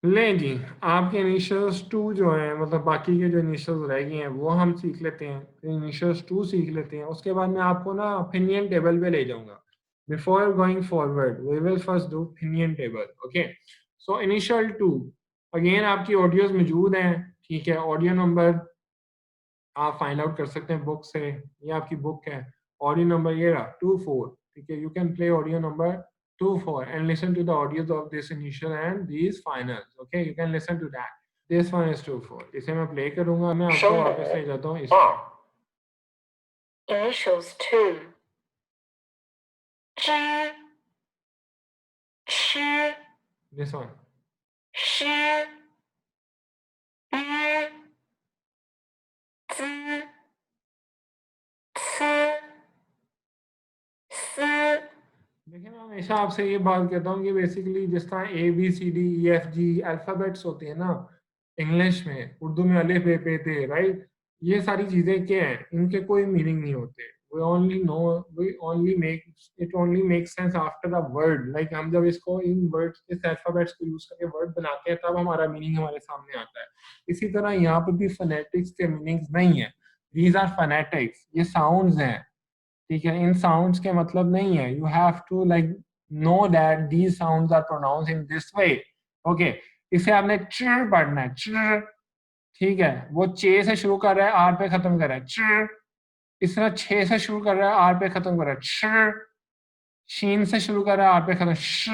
लें जी, आपके इनिशियल्स 2 जो हैं, मतलब बाकी के जो इनिशियल्स रह गए हैं वो हम सीख लेते हैं। तो इनिशियल्स 2 सीख लेते हैं, उसके बाद मैं आपको ना ओपिनियन टेबल पे ले जाऊँगा। Before going forward we will first do opinion table, okay? So initial 2 again आपकी ऑडियोज़ मौजूद हैं, ठीक है? ऑडियो नंबर आप फाइंड आउट कर सकते हैं बुक से, ये आपकी बुक है। ऑडियो नंबर ये रहा 24, ठीक है? You can play audio number 24 and listen to the audios of this initial and these finals, okay? You can listen to that. This one is 24. इसे मैं प्ले करूंगा, मैं आपको वापस ले जाता हूँ इस Initials 2 sh sh this one sh t देखिए मैं हमेशा आपसे ये बात कहता हूँ कि बेसिकली जिस तरह A B C D E F G alphabets होते हैं ना इंग्लिश में, उर्दू में अलिफ बे पे ते, राइट? ये सारी चीज़ें क्या हैं? इनके कोई मीनिंग नहीं होते। We only make it only make sense after a word, like हम जब इसको इन वर्ड्स इस अल्फ़ाबेट्स को यूज़ करके वर्ड बनाते हैं तब हमारा मीनिंग हमारे सामने आता है। इसी तरह यहाँ पे भी फ़ोनेटिक्स के मीनिंग्स नहीं है। दीज़ आर फ़ोनेटिक्स, ये साउंड्स हैं। ठीक है, इन साउंड्स के मतलब नहीं है। You have to like know that these sounds are pronounce in this way, okay? इसे आपने च पढ़ना है, च, ठीक है? वो चे से शुरू कर रहा है, आर पे खत्म कर रहा है, च। इस तरह छे से शुरू कर रहा है, आर पे खत्म कर रहा है, छ। शीन से शुरू कर रहा है, आर पे खत्म, श।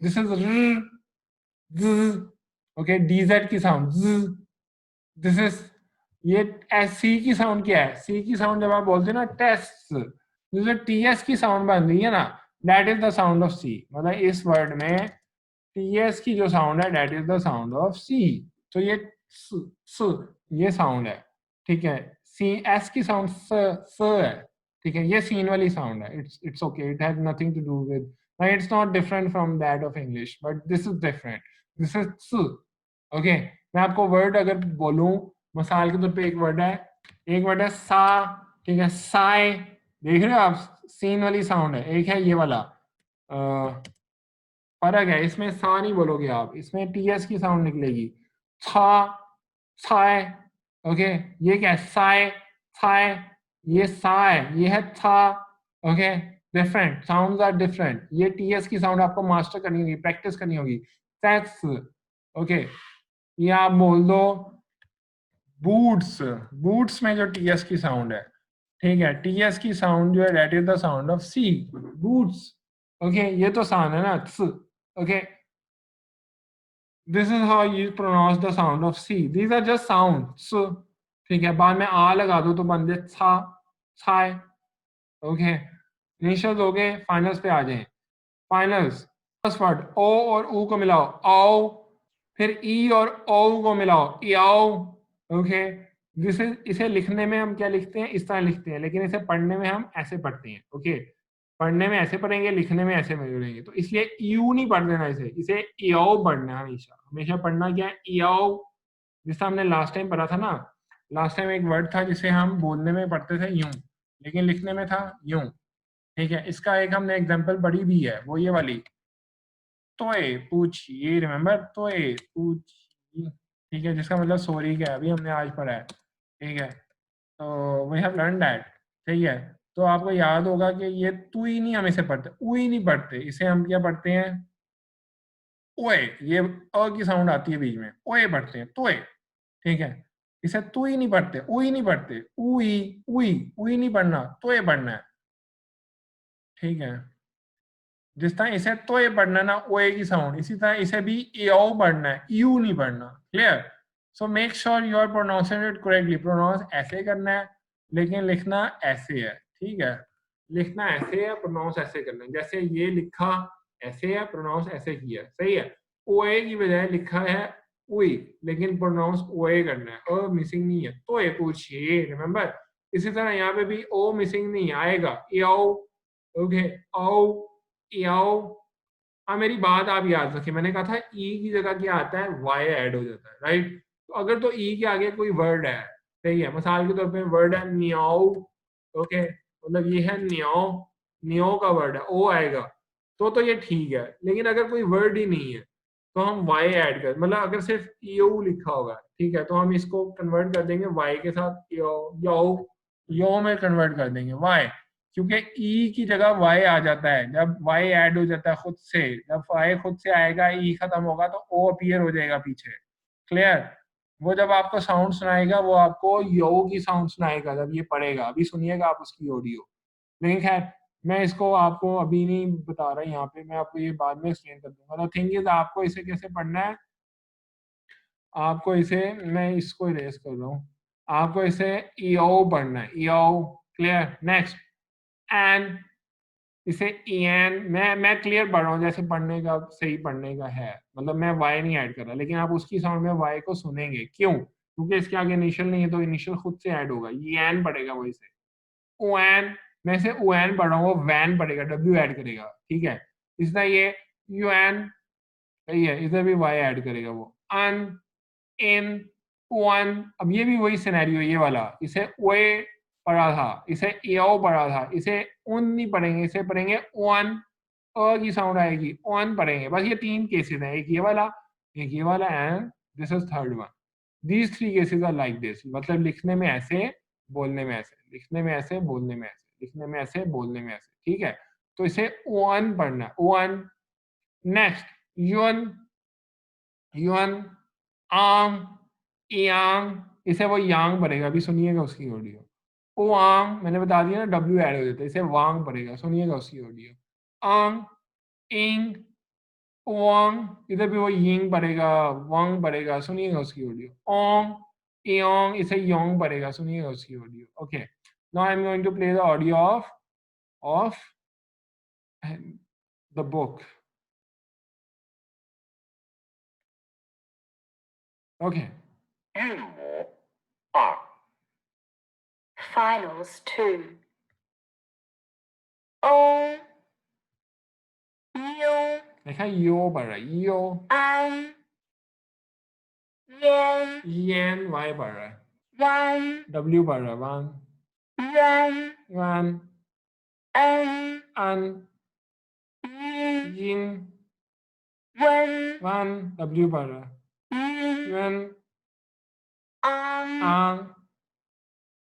दिस इज र, ज, ओके? डीजेड की साउंड ज, दिस इज ये एस सी की साउंड क्या है? सी की साउंड जब आप बोलते हैं ना टेस्ट, जो टी एस की साउंड बन रही है ना, that is the sound of C. मतलब इस वर्ड में टी एस की जो साउंड है that is the sound of C. तो ये स, स ये साउंड है, ठीक है? सी एस की साउंड स है, ठीक है? ये सीन वाली साउंड है। It's okay, it has nothing to do with, it's not different from that of English, but this is different. This is स, ओके? मैं आपको वर्ड अगर बोलूं, मिसाल के तौर पे एक वर्ड है सा, ठीक है? साय, देख रहे हो आप? सीन वाली साउंड है। एक है ये वाला, फर्क है, इसमें सा नहीं बोलोगे आप, इसमें टी एस की साउंड निकलेगी। छा, छाय, ओके? ये क्या है? साय, छाय, ये सा है, ये है था, okay? Different sounds are different. ये टी एस की साउंड आपको मास्टर करनी होगी, प्रैक्टिस करनी होगी। सेक्स, ओके? ये आप बोल दो बूट्स, बूट्स में जो टी एस की साउंड है, ठीक है? टी एस की साउंड जो है that is the sound of C, बूट्स, ओके? ये तो साउंड है ना, okay? This is how you pronounce the sound of C. These are just sounds, ठीक है? बाद में आ लगा दो तो बन जाए छा, छाय, ओके? इनिशियल्स हो गए, फाइनल्स पे आ जाएं। फाइनल्स, फर्स्ट वर्ड ओ और ऊ को मिलाओ, आओ। फिर ई और ओ को मिलाओ, याओ, ओके? दिस इज, इसे लिखने में हम क्या लिखते हैं? इस तरह लिखते हैं, लेकिन इसे पढ़ने में हम ऐसे पढ़ते हैं, ओके? पढ़ने में ऐसे पढ़ेंगे, लिखने में ऐसे पढ़ेंगे। तो इसलिए यू नहीं पढ़ देना, इसे याओ पढ़ना है। हमेशा हमेशा पढ़ना क्या है? याओ। जिसका हमने लास्ट टाइम पढ़ा था ना, लास्ट टाइम एक वर्ड था जिसे हम बोलने में पढ़ते थे यूं, लेकिन लिखने में था यूं, ठीक है? इसका एक हमने एग्जाम्पल पढ़ी भी है, वो ये वाली, तोए पूछ, ये रिमेम्बर, तोए पूछ, ठीक है? जिसका मतलब सॉरी क्या है, अभी हमने आज पढ़ा है, ठीक है? तो वी हैव लर्न दैट, ठीक है? तो आपको याद होगा कि ये तू ही नहीं हम इसे पढ़ते, ऊ ही नहीं पढ़ते, इसे हम क्या पढ़ते हैं? ओए, ये अ की साउंड आती है बीच में, ओए पढ़ते हैं, तोए, ठीक है? इसे तू ही नहीं पढ़ते, ऊ ही नहीं पढ़ते, ऊ ही नहीं पढ़ना, तोए पढ़ना है, ठीक है? जिस तरह इसे तो ये पढ़ना ना ओए की साउंड, इसी तरह इसे भी एओ पढ़ना है, यू नहीं पढ़ना। Clear? So make sure you are pronouncing it correctly. Pronounce ऐसे करना है, लेकिन लिखना ऐसे है, ठीक है? लिखना ऐसे है, प्रोनाउंस ऐसे करना है। जैसे ये लिखा ऐसे है, प्रोनाउंस ऐसे किया, सही है? ओए की बजाय लिखा है उई, लेकिन प्रोनाउंस ओए करना है, ओ मिसिंग नहीं है। तो ये पूछिए, रिमेंबर? इसी तरह यहाँ पे भी ओ मिसिंग नहीं आएगा, एओ, ओके? ओ, याओ। हाँ, मेरी बात आप याद रखिए, मैंने कहा था ई की जगह क्या आता है? वाई ऐड हो जाता है, राइट? तो अगर तो ई के आगे कोई वर्ड है, सही है? मिसाल के तौर पे वर्ड है नियाओ, ओके? मतलब ये है नियाओ, नियो का वर्ड है, ओ आएगा तो ये ठीक है। लेकिन अगर कोई वर्ड ही नहीं है तो हम y ऐड कर, मतलब अगर सिर्फ यो लिखा होगा, ठीक है, तो हम इसको कन्वर्ट कर देंगे y के साथ, यो यो यो में कन्वर्ट कर देंगे y, क्योंकि e की जगह y आ जाता है जब y ऐड हो जाता है खुद से। जब y खुद से आएगा, e खत्म होगा तो o अपीयर हो जाएगा पीछे। क्लियर? वो जब आपको साउंड सुनाएगा वो आपको यो की साउंड सुनाएगा जब ये पढ़ेगा। अभी सुनिएगा आप उसकी ऑडियो। लेकिन खैर मैं इसको आपको अभी नहीं बता रहा यहाँ पे, मैं आपको ये बाद में एक्सप्लेन कर दूंगा। तो थिंग इज आपको इसे कैसे पढ़ना है, आपको इसे, मैं इसको इरेज कर रहा हूँ, आपको इसे ईओ पढ़ना है, ईओ। क्लियर? नेक्स्ट एन, इसे एन, मैं क्लियर पढ़ रहा हूँ जैसे पढ़ने का सही पढ़ने का है, मतलब मैं वाई नहीं ऐड कर रहा, लेकिन आप उसकी साउंड में वाई को सुनेंगे। क्यों? क्योंकि इसके आगे इनिशियल नहीं है तो इनिशियल खुद से ऐड होगा, ये एन पढ़ेगा वही से। ओएन, मैं इसे ओएन पढ़ रहा हूँ, वो वैन पढ़ेगा, डब्ल्यू ऐड करेगा, ठीक है। इसलिए ये यूएन सही है, इधर भी वाई ऐड करेगा वो। अन, इन, वन, अब ये भी वही सिनेरियो, ये वाला, इसे ओए पढ़ा था, इसे एओ पढ़ा था, इसे उन नहीं पढ़ेंगे, इसे पढ़ेंगे वन, अ की साउंड आएगी, वन पढ़ेंगे। बस ये तीन केसेस हैं, एक ये वाला, एक ये वाला, and this is third one. These three cases are like this, मतलब लिखने में ऐसे, बोलने में ऐसे, लिखने में ऐसे, बोलने में ऐसे, लिखने में ऐसे, बोलने में ऐसे, ठीक है। तो इसे वन पढ़ना, वन। नेक्स्ट युन, युन, आंग, यांग, इसे वो यांग पढ़ेगा, अभी सुनिएगा उसकी ऑडियो। ओ आंग, मैंने बता दिया ना डब्ल्यू ऐड हो जाता है, इसे वांग पढ़ेगा, सुनिएगा उसकी ऑडियो। आंग, इंग, ओंग, इधर भी वो यिंग पढ़ेगा, वांग पढ़ेगा, सुनिएगा उसकी ऑडियो। ओंग, एयोंग, इसे योंग पढ़ेगा, सुनिएगा उसकी audio. Okay, now I am going to play the audio of the book. Okay, Finals 2. O, U, देखा यो पढ़ रहा है, यो, Yen, येन, वाई पढ़ रहा है, One, डब्ल्यू पढ़ रहा है, वन, Yen, वन, N, अन, Yin, Ying, Wen, one, W पढ़ रहा है, Yin, वन, Ang, आंग,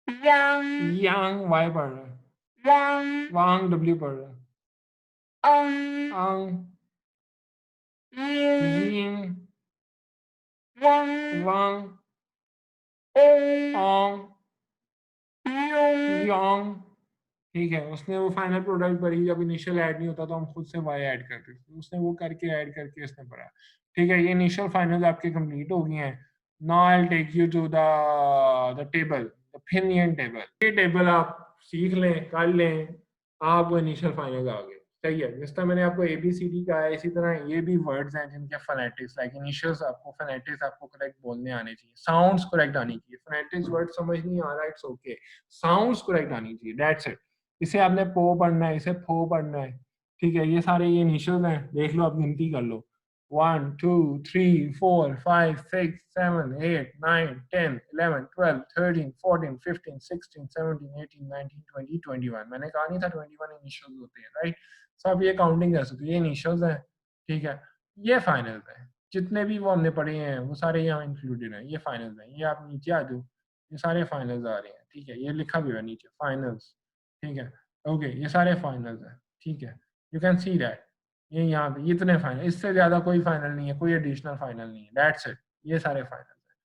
Yang, यांग, वाई पढ़ रहा है, Wang, वांग, डब्ल्यू पढ़ रहा है, आंग, Yin, यिंग, Wang, वांग, Ong, ओंग, Yong, योंग, ठीक है। उसने वो फाइनल प्रोडक्ट भरी, जब इनिशियल ऐड नहीं होता तो हम खुद से वाई ऐड करते थे, उसने वो करके ऐड करके इसने भरा। ठीक है, ये इनिशियल फाइनल आपके कंप्लीट हो गई हैं। Now I will take you to the table, the pinyin table. ये टेबल आप सीख लें, कर लें, आपको इनिशियल फाइनल आ गए। सही है, जिस तरह मैंने आपको ABCD का है, इसी तरह ये भी वर्ड्स हैं जिनके फोनेटिक्स, लाइक इनिशियल्स आपको फोनेटिक्स आपको करेक्ट बोलने आने चाहिए, साउंड्स करेक्ट आनी चाहिए। फोनेटिक्स वर्ड समझ नहीं आ रहा, इट्स ओके, साउंड्स करेक्ट आनी चाहिए, दैट्स इट। इसे आपने पो पढ़ना है, इसे फो पढ़ना है, ठीक है। ये सारे ये इनिशियल्स हैं, देख लो, आप गिनती कर लो, 1 2 3 4 5 6 7 8 9 10 11 12 13 14 15 16 17 18 19 20 21। मैंने कहा नहीं था 21 इनिशियल्स होते हैं, राइट। सब ये काउंटिंग कर सकते हो, ये इनिशियल्स हैं, ठीक है। ये फाइनल्स हैं, जितने भी वो हमने पढ़े हैं वो सारे यहाँ इंक्लूडेड हैं, ये फाइनल्स हैं। ये आप नीचे आ जाओ, ये सारे फाइनल्स आ रहे हैं, ठीक है। ये लिखा भी हुआ है नीचे, फाइनल्स, ठीक है। ओके, ये सारे फाइनल्स हैं, ठीक है। यू कैन सी दैट, ये यहाँ पे इतने फाइनल, इससे ज्यादा कोई फाइनल नहीं है, कोई एडिशनल फाइनल नहीं है, दैट्स इट। ये सारे फाइनल हैं,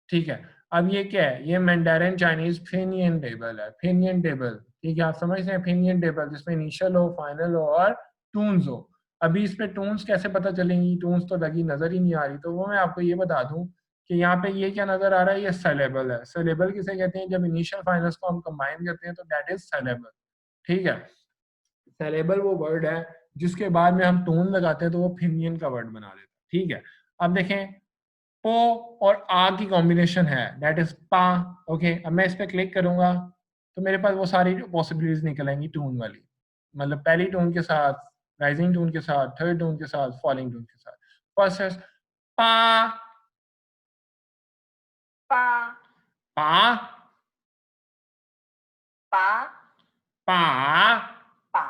ठीक है। अब ये क्या है, ये मैंडेरिन चाइनीज फिनियन टेबल है, फिनियन टेबल, ठीक है। आप समझते हैं फिनियन टेबल, जिसमें इनिशियल हो, फाइनल हो और टून्स हो। अभी इस पे टून्स कैसे पता चलेंगी, टून्स तो लगी नजर ही नहीं आ रही, तो वो मैं आपको ये बता दूं कि यहाँ पे ये क्या नजर आ रहा है, ये सेलेबल है। सेलेबल किसे कहते हैं, जब इनिशियल फाइनल्स को हम कंबाइन करते हैं तो दैट इज सेलेबल, ठीक है। सेलेबल वो वर्ड है जिसके बाद में हम टोन लगाते हैं तो वो फिनियन का वर्ड बना देता है, ठीक है। अब देखें, पो और आ की कॉम्बिनेशन है, दैट इज पा। ओके, अब मैं इस पर क्लिक करूंगा तो मेरे पास वो सारी पॉसिबिलिटीज निकल आएंगी टून वाली, मतलब पहली टून के साथ, राइजिंग टून के साथ, थर्ड टून के साथ, फॉलिंग टून के साथ। फर्स्ट है पा, Pa, पा, Pa, पा, Pa,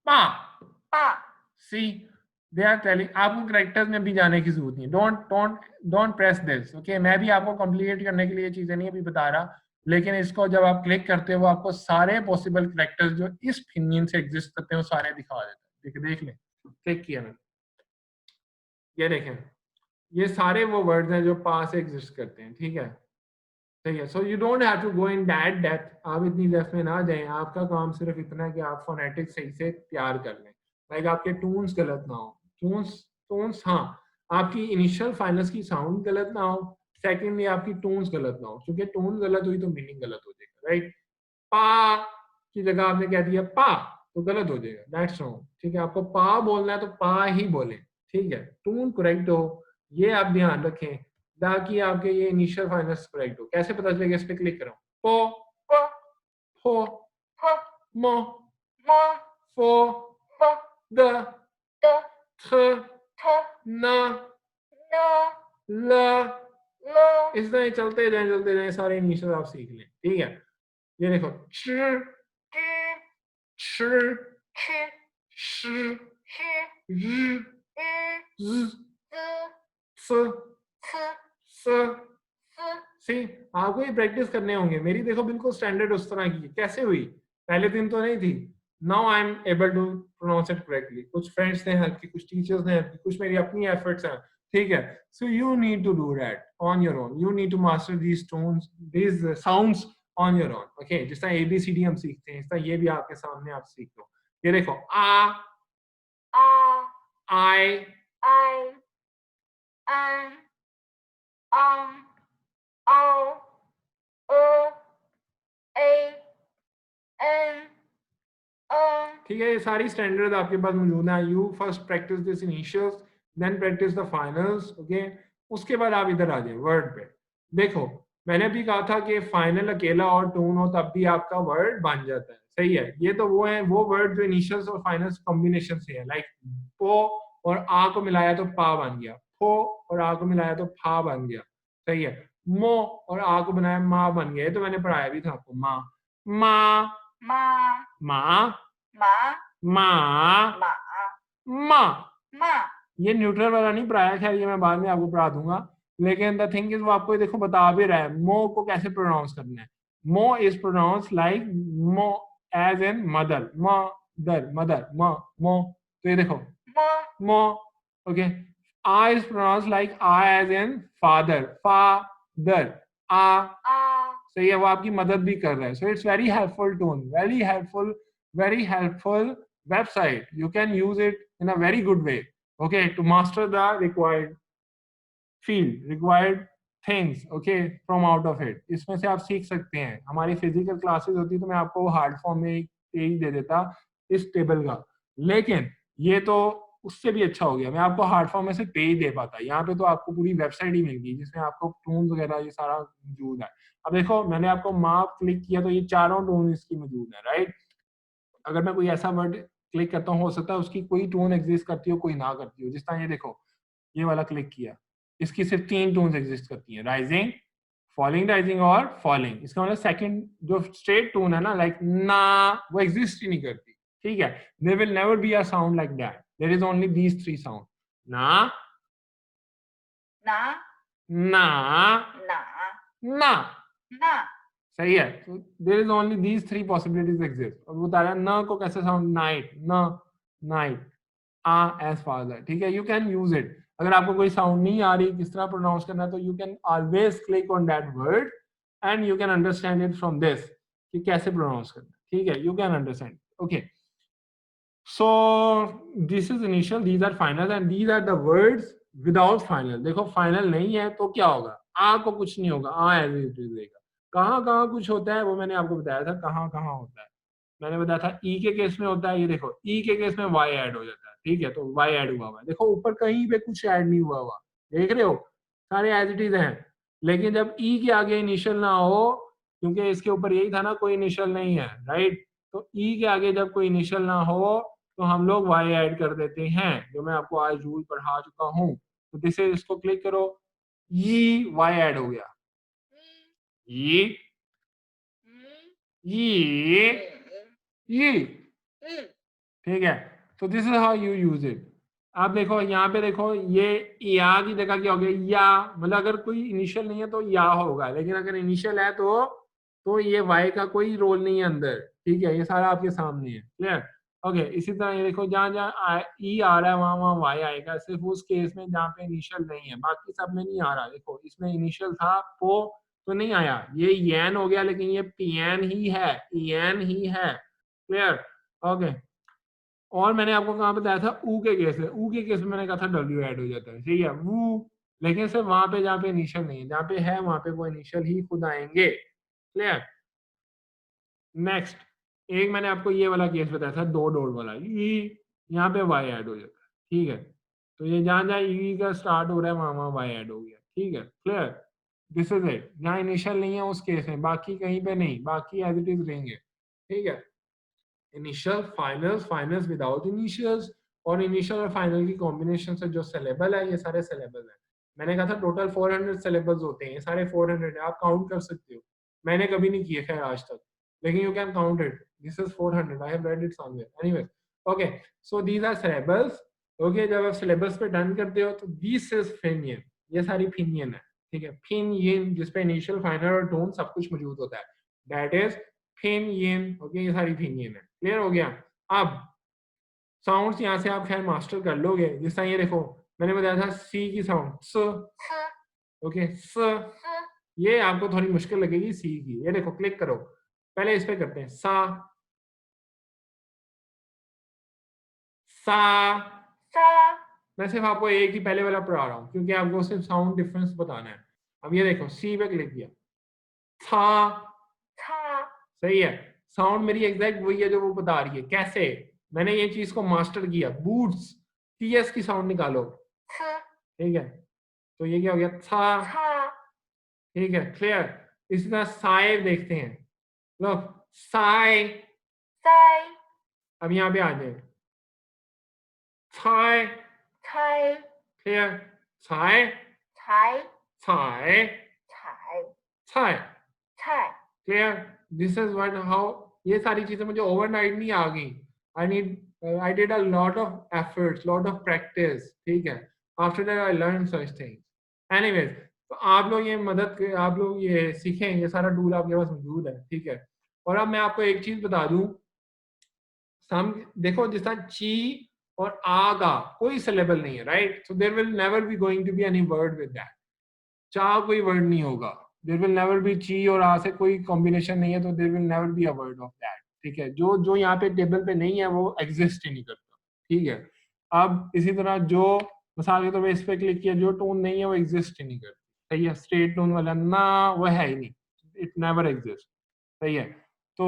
पा, Pa, see, they are telling, आपको करेक्टर्स में भी जाने की जरूरत नहीं है, डोंट प्रेस दिस, ओके। मैं भी आपको कॉम्प्लिकेट करने के लिए चीजें नहीं अभी बता रहा, लेकिन इसको जब आप क्लिक करते हो वो आपको सारे पॉसिबल करेक्टर्स जो इस पिनियन से एग्जिस्ट करते हैं वो सारे दिखा देता है। देख लें, क्लिक किया मैंने, ये देखें, ये सारे वो वर्ड्स हैं जो पा से एग्जिस्ट करते हैं, ठीक है, ठीक है। So you don't have to go in that depth, आप इतनी डेप्थ में ना जाएं, आपका काम सिर्फ इतना है कि आप फोनेटिक्स सही से तैयार कर लें, लाइक आपके टून्स गलत ना हो, टून्स टून्स हाँ, आपकी इनिशियल फाइनल्स की साउंड गलत ना हो, सेकेंडली आपकी टून्स गलत ना हो, क्योंकि टून गलत हुई तो मीनिंग गलत हो जाएगा, राइट। पा की जगह आपने कह दिया पा, तो गलत हो जाएगा, दैट्स रॉन्ग, ठीक है। आपको पा बोलना है तो पा ही बोले, ठीक है, टून करेक्ट हो, ये आप ध्यान रखें, ताकि आपके ये इनिशियल फाइनल्स करेक्ट हो। कैसे पता चलेगा, इस पे क्लिक करो, पो, प फो, फ मो, म फो, फ द, द थ, थ न, न ल, ल इस तरह चलते जाएं, सारे इनिशियल आप सीख लें, ठीक है। ये देखो, च, च श, छ श, श र, र z, z स, स स, स सी। आपको ये प्रैक्टिस करने होंगे, मेरी देखो बिल्कुल स्टैंडर्ड उस तरह की है। कैसे हुई, पहले दिन तो नहीं थी, now I am able to pronounce it correctly. कुछ फ्रेंड्स ने हेल्प की, कुछ टीचर्स ने हेल्प की, कुछ मेरी अपनी एफर्ट्स हैं, ठीक है। So you need to do that on your own, you need to master these tones, these sounds on your own, okay. जिस तरह ABCD हम सीखते हैं, इस तरह ये भी आपके सामने आप सीख लो। ये देखो, आ, आ आई, I an o a n ठीक है। ये सारी स्टैंडर्ड आपके पास मौजूद है। You first practice this initials, then practice the finals, okay. उसके बाद आप इधर आ जाए वर्ड पे। देखो, मैंने भी कहा था कि फाइनल अकेला और टोन हो तब भी आपका वर्ड बन जाता है, सही है। ये तो वो है, वो वर्ड जो इनिशियल्स और फाइनल्स कॉम्बिनेशन से है, लाइक पो और आ को मिलाया तो पा बन गया, फो और आ को मिलाया तो फा बन गया, सही है। मो और आ को बनाया माँ बन गया, ये तो मैंने पढ़ाया भी था आपको, माँ, माँ, ma माँ, ma माँ, ma माँ। ma ये न्यूट्रल वाला नहीं पढ़ाया, खैर ये मैं बाद में आपको पढ़ा दूंगा, लेकिन द थिंग इज वो आपको देखो बता भी रहा है मो को कैसे प्रोनाउंस करना है। मो इज प्रोनाउंस लाइक मो, as in mother, mother, mother, मो। तो ये देखो, mo मो, ओके। आ इज प्रोनाउंस लाइक आ एज इन फादर, फादर, आ, a सही है, वो आपकी मदद भी कर रहा है। So it's very helpful tool, very helpful, very helpful website. You can use it in a very good way, okay, to master the required field, required things, okay, from out of it. इसमें से आप सीख सकते हैं। हमारी physical classes होती तो मैं आपको हार्ड फॉर्म में एक पेज दे देता इस टेबल का, लेकिन ये तो उससे भी अच्छा हो गया, मैं आपको हार्ड फॉर्म में से पेज दे पाता। यहाँ पे तो आपको पूरी वेबसाइट ही मिल गई जिसमें आपको टून वगैरह ये सारा मौजूद है। अब देखो, मैंने आपको माप क्लिक किया तो ये चारों टून इसकी मौजूद है, राइट। अगर मैं कोई ऐसा वर्ड क्लिक करता हूँ, हो सकता है उसकी कोई टोन एग्जिस्ट करती हो, कोई ना करती हो। जिस तरह ये देखो, ये वाला क्लिक किया, इसकी सिर्फ 3 टोन्स एग्जिस्ट करती हैं, राइजिंग, फॉलिंग, राइजिंग और फॉलिंग। इसका मतलब सेकंड जो स्ट्रेट टोन है ना, लाइक ना, वो एग्जिस्ट ही नहीं करती, ठीक है। There will never be a sound like that, there is only these 3 sound, ना, na ना, na ना, na सही है। तो there is only these 3 possibilities exist. और बता रहा है न को कैसे साउंड, नाइट, न, नाइट, आ एज फादर, ठीक है। You can use it. अगर आपको कोई साउंड नहीं आ रही किस तरह प्रोनाउंस करना है, तो you can always click on that word and you can understand it from this कि कैसे प्रोनाउंस करना है, ठीक है। You can understand, okay. So this is initial, these are final and these are the words without final. देखो, final नहीं है तो क्या होगा, आ को कुछ नहीं होगा, आ एज इट इज रहेगा। कहाँ कहाँ कुछ होता है वो मैंने आपको बताया था, कहाँ कहाँ होता है मैंने बताया था। ई के केस में होता है, ये देखो, ई के केस में वाई ऐड हो जाता है, ठीक है। तो वाई ऐड हुआ हुआ है, देखो ऊपर कहीं पे कुछ ऐड नहीं हुआ हुआ, देख रहे हो, सारे एज इट इज हैं। लेकिन जब ई के आगे इनिशियल ना हो, क्योंकि इसके ऊपर यही था ना, कोई इनिशियल नहीं है, राइट। तो ई के आगे जब कोई इनिशियल ना हो तो हम लोग वाई ऐड कर देते हैं, जो मैं आपको आज रूल पढ़ा चुका हूँ। तो दिस इज, इसको क्लिक करो, ये वाई ऐड हो गया, ये, ये, ये, ठीक है। तो this is how you use it. आप देखो यहाँ पे देखो, ये या की जगह क्या हो गया, या, मतलब अगर कोई इनिशियल नहीं है तो या होगा, लेकिन अगर इनिशियल है तो ये वाई का कोई रोल नहीं है अंदर, ठीक है, ये सारा आपके सामने है, क्लियर। ओके, इसी तरह ये देखो, जहाँ जहाँ ई आ रहा है वहाँ वहाँ वाई आएगा, सिर्फ उस केस में जहाँ पे इनिशियल नहीं है, बाकी सब में नहीं आ रहा। देखो इसमें इनिशियल था पो तो नहीं आया, ये येन हो गया, लेकिन ये पीएन ही है, ईएन ही है, क्लियर। ओके, और मैंने आपको कहाँ बताया था, ऊ के केस में, ऊ के केस में मैंने कहा था डब्ल्यू ऐड हो जाता है, ठीक है, वो, लेकिन सिर्फ वहां पे जहाँ पे इनिशियल नहीं है, जहाँ पे है वहां पे वो इनिशियल ही खुद आएंगे, क्लियर। नेक्स्ट, एक मैंने आपको ये वाला केस बताया था, दो डॉट वाला, ई, यहाँ पे वाई ऐड हो जाता है, ठीक है, तो ये जहाँ जहाँ ई का स्टार्ट हो रहा है वहां वहां वाई ऐड हो गया, ठीक है, क्लियर। दिस इज इट, जहाँ इनिशियल नहीं है उस केस में, बाकी कहीं पे नहीं, बाकी एज इट इज रहेंगे, ठीक है। Initial, finals, finals without initials, और इनिशियल और फाइनल की कॉम्बिनेशन से जो सिलेबल है, ये सारे सिलेबल है। मैंने कहा था टोटल 400 सिलेबल्स होते हैं, ये सारे 400 है, आप काउंट कर सकते हो, मैंने कभी नहीं किए खैर आज तक, लेकिन you can count it, this is 400, I have read it somewhere, anyway. Okay, so these are syllables. Okay, जब आप सिलेबस पे डन करते हो तो दिस इज फिनियन, ये सारी फिनियन है, ठीक है, फिन यिन, जिसपे इनिशियल, फाइनल और टोन सब कुछ मौजूद होता है, that is pinyin. Okay, ये सारी फिनियन है, क्लियर हो गया। अब साउंड्स यहाँ से आप खैर मास्टर कर लोगे, जिस तरह ये देखो मैंने बताया था सी की साउंड स, स, ओके स, स, ये आपको थोड़ी मुश्किल लगेगी सी की, ये देखो क्लिक करो, पहले इस पे करते हैं, सा, सा, सा, मैं सिर्फ आपको एक ही पहले वाला पढ़ा रहा हूँ क्योंकि आपको सिर्फ साउंड डिफरेंस बताना है। अब ये देखो सी पे क्लिक किया, था, था, सही है, साउंड मेरी एग्जैक्ट वही है जो वो बता रही है, कैसे, मैंने ये चीज को मास्टर किया, बूट्स, टीएस की साउंड निकालो, थ, ठीक है, तो ये क्या हो गया, था, था, ठीक है, क्लियर। इसी तरह साए देखते हैं, लो, साए, साई, अब यहाँ पे आ जाए, छाए, थाई, क्लियर, छाए, थाई, छाए, थाई, छाए, थाई, clear. This is what how, ये सारी चीजें मुझे ओवरनाइट नहीं आ गई, I did a lot of efforts, lot of practice, ठीक है, after that I learn such things. Anyways, तो आप लोग ये आप लोग ये सीखें, ये सारा टूल आपके पास मौजूद है, ठीक है। और अब मैं आपको एक चीज बता दूं, सम देखो जिस तरह ची और आ का कोई सिलेबल नहीं है, right, so there will never be going to be any word with that, चा कोई वर्ड नहीं होगा, देयर विल नेवर बी ची और आ से कोई कॉम्बिनेशन नहीं है, तो there will never be a word of that, ठीक है, जो जो यहाँ पे टेबल पे नहीं है वो एग्जिस्ट ही नहीं करता, ठीक है। अब इसी तरह जो मिसाल के तौर पे इस पे क्लिक किया, जो टोन नहीं है वो एग्जिस्ट ही नहीं करती, सही है, स्ट्रेट टोन वाला ना वो है ही नहीं, इट नेवर एग्जिस्ट, सही है। तो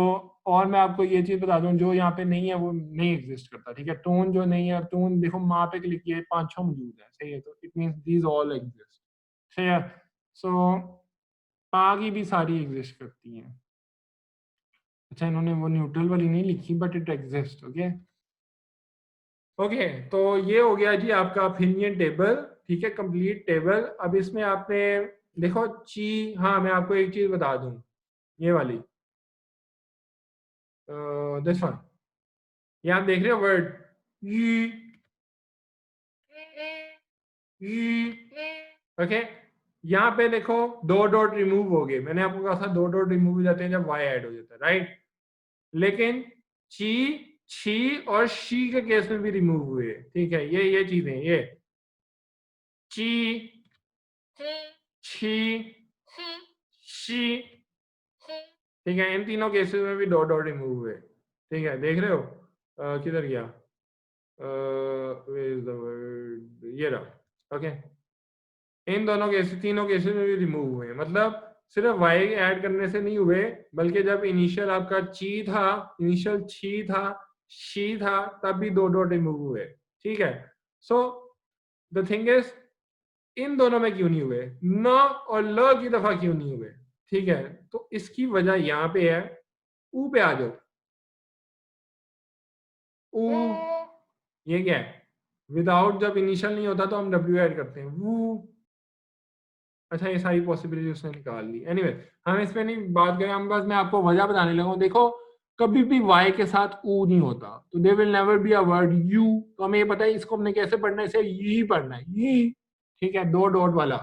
और मैं आपको ये चीज बता दूं, जो यहाँ पे नहीं है वो नहीं एग्जिस्ट करता, ठीक है, टोन जो नहीं है, टोन देखो माँ पे क्लिक किया, 5-6 मौजूद है, सही है, तो it means these all exist, सही है। सो पा की भी सारी एग्जिस्ट करती हैं, अच्छा इन्होंने वो न्यूट्रल वाली नहीं लिखी, but it exist, okay. Okay, तो ये हो गया जी आपका ऑपिनियन टेबल, ठीक है, कंप्लीट टेबल। अब इसमें आपने देखो ची, हाँ मैं आपको एक चीज बता दूं, ये वाली दिस वन, ये आप देख रहे हो वर्ड ई, ओके, यहाँ पे देखो दो डॉट रिमूव हो गए, मैंने आपको कहा था दो डॉट रिमूव हो जाते हैं जब वाई ऐड हो जाता है, राइट, लेकिन ची, छी और शी के केस में भी रिमूव हुए, ठीक है, ये चीजें, ये ची, ची, छी, ची, शी, ची, ठीक है, इन तीनों केसेस में भी डॉट डॉट रिमूव हुए, ठीक है, देख रहे हो, किधर गया, where is the word? ये रहा, ओके, इन दोनों केसेस, तीनों केसेस में भी रिमूव हुए, मतलब सिर्फ वाई ऐड करने से नहीं हुए, बल्कि जब इनिशियल आपका ची था, इनिशियल छी था, शी था, तब भी दो डॉट रिमूव हुए, ठीक है। सो द थिंग इज, इन दोनों में क्यों नहीं हुए, न और ल की दफा क्यों नहीं हुए, ठीक है, तो इसकी वजह यहाँ पे है, ऊ पे आ जाओ, ऊ, ऊ, ये क्या है, विदाउट जब इनिशियल नहीं होता तो हम डब्ल्यू ऐड करते हैं, वू, अच्छा ये सारी पॉसिबिलिटी उसने निकाल ली, एनीवे हम इस पे नहीं बात करें, हम बस मैं आपको वजह बताने लगा हूं। देखो कभी भी y के साथ ऊ नहीं होता, तो they will never be a word you. तो हमें ये पता है इसको हमने कैसे पढ़ना है, इसे यी पढ़ना है, यी, ठीक है, दो डॉट वाला।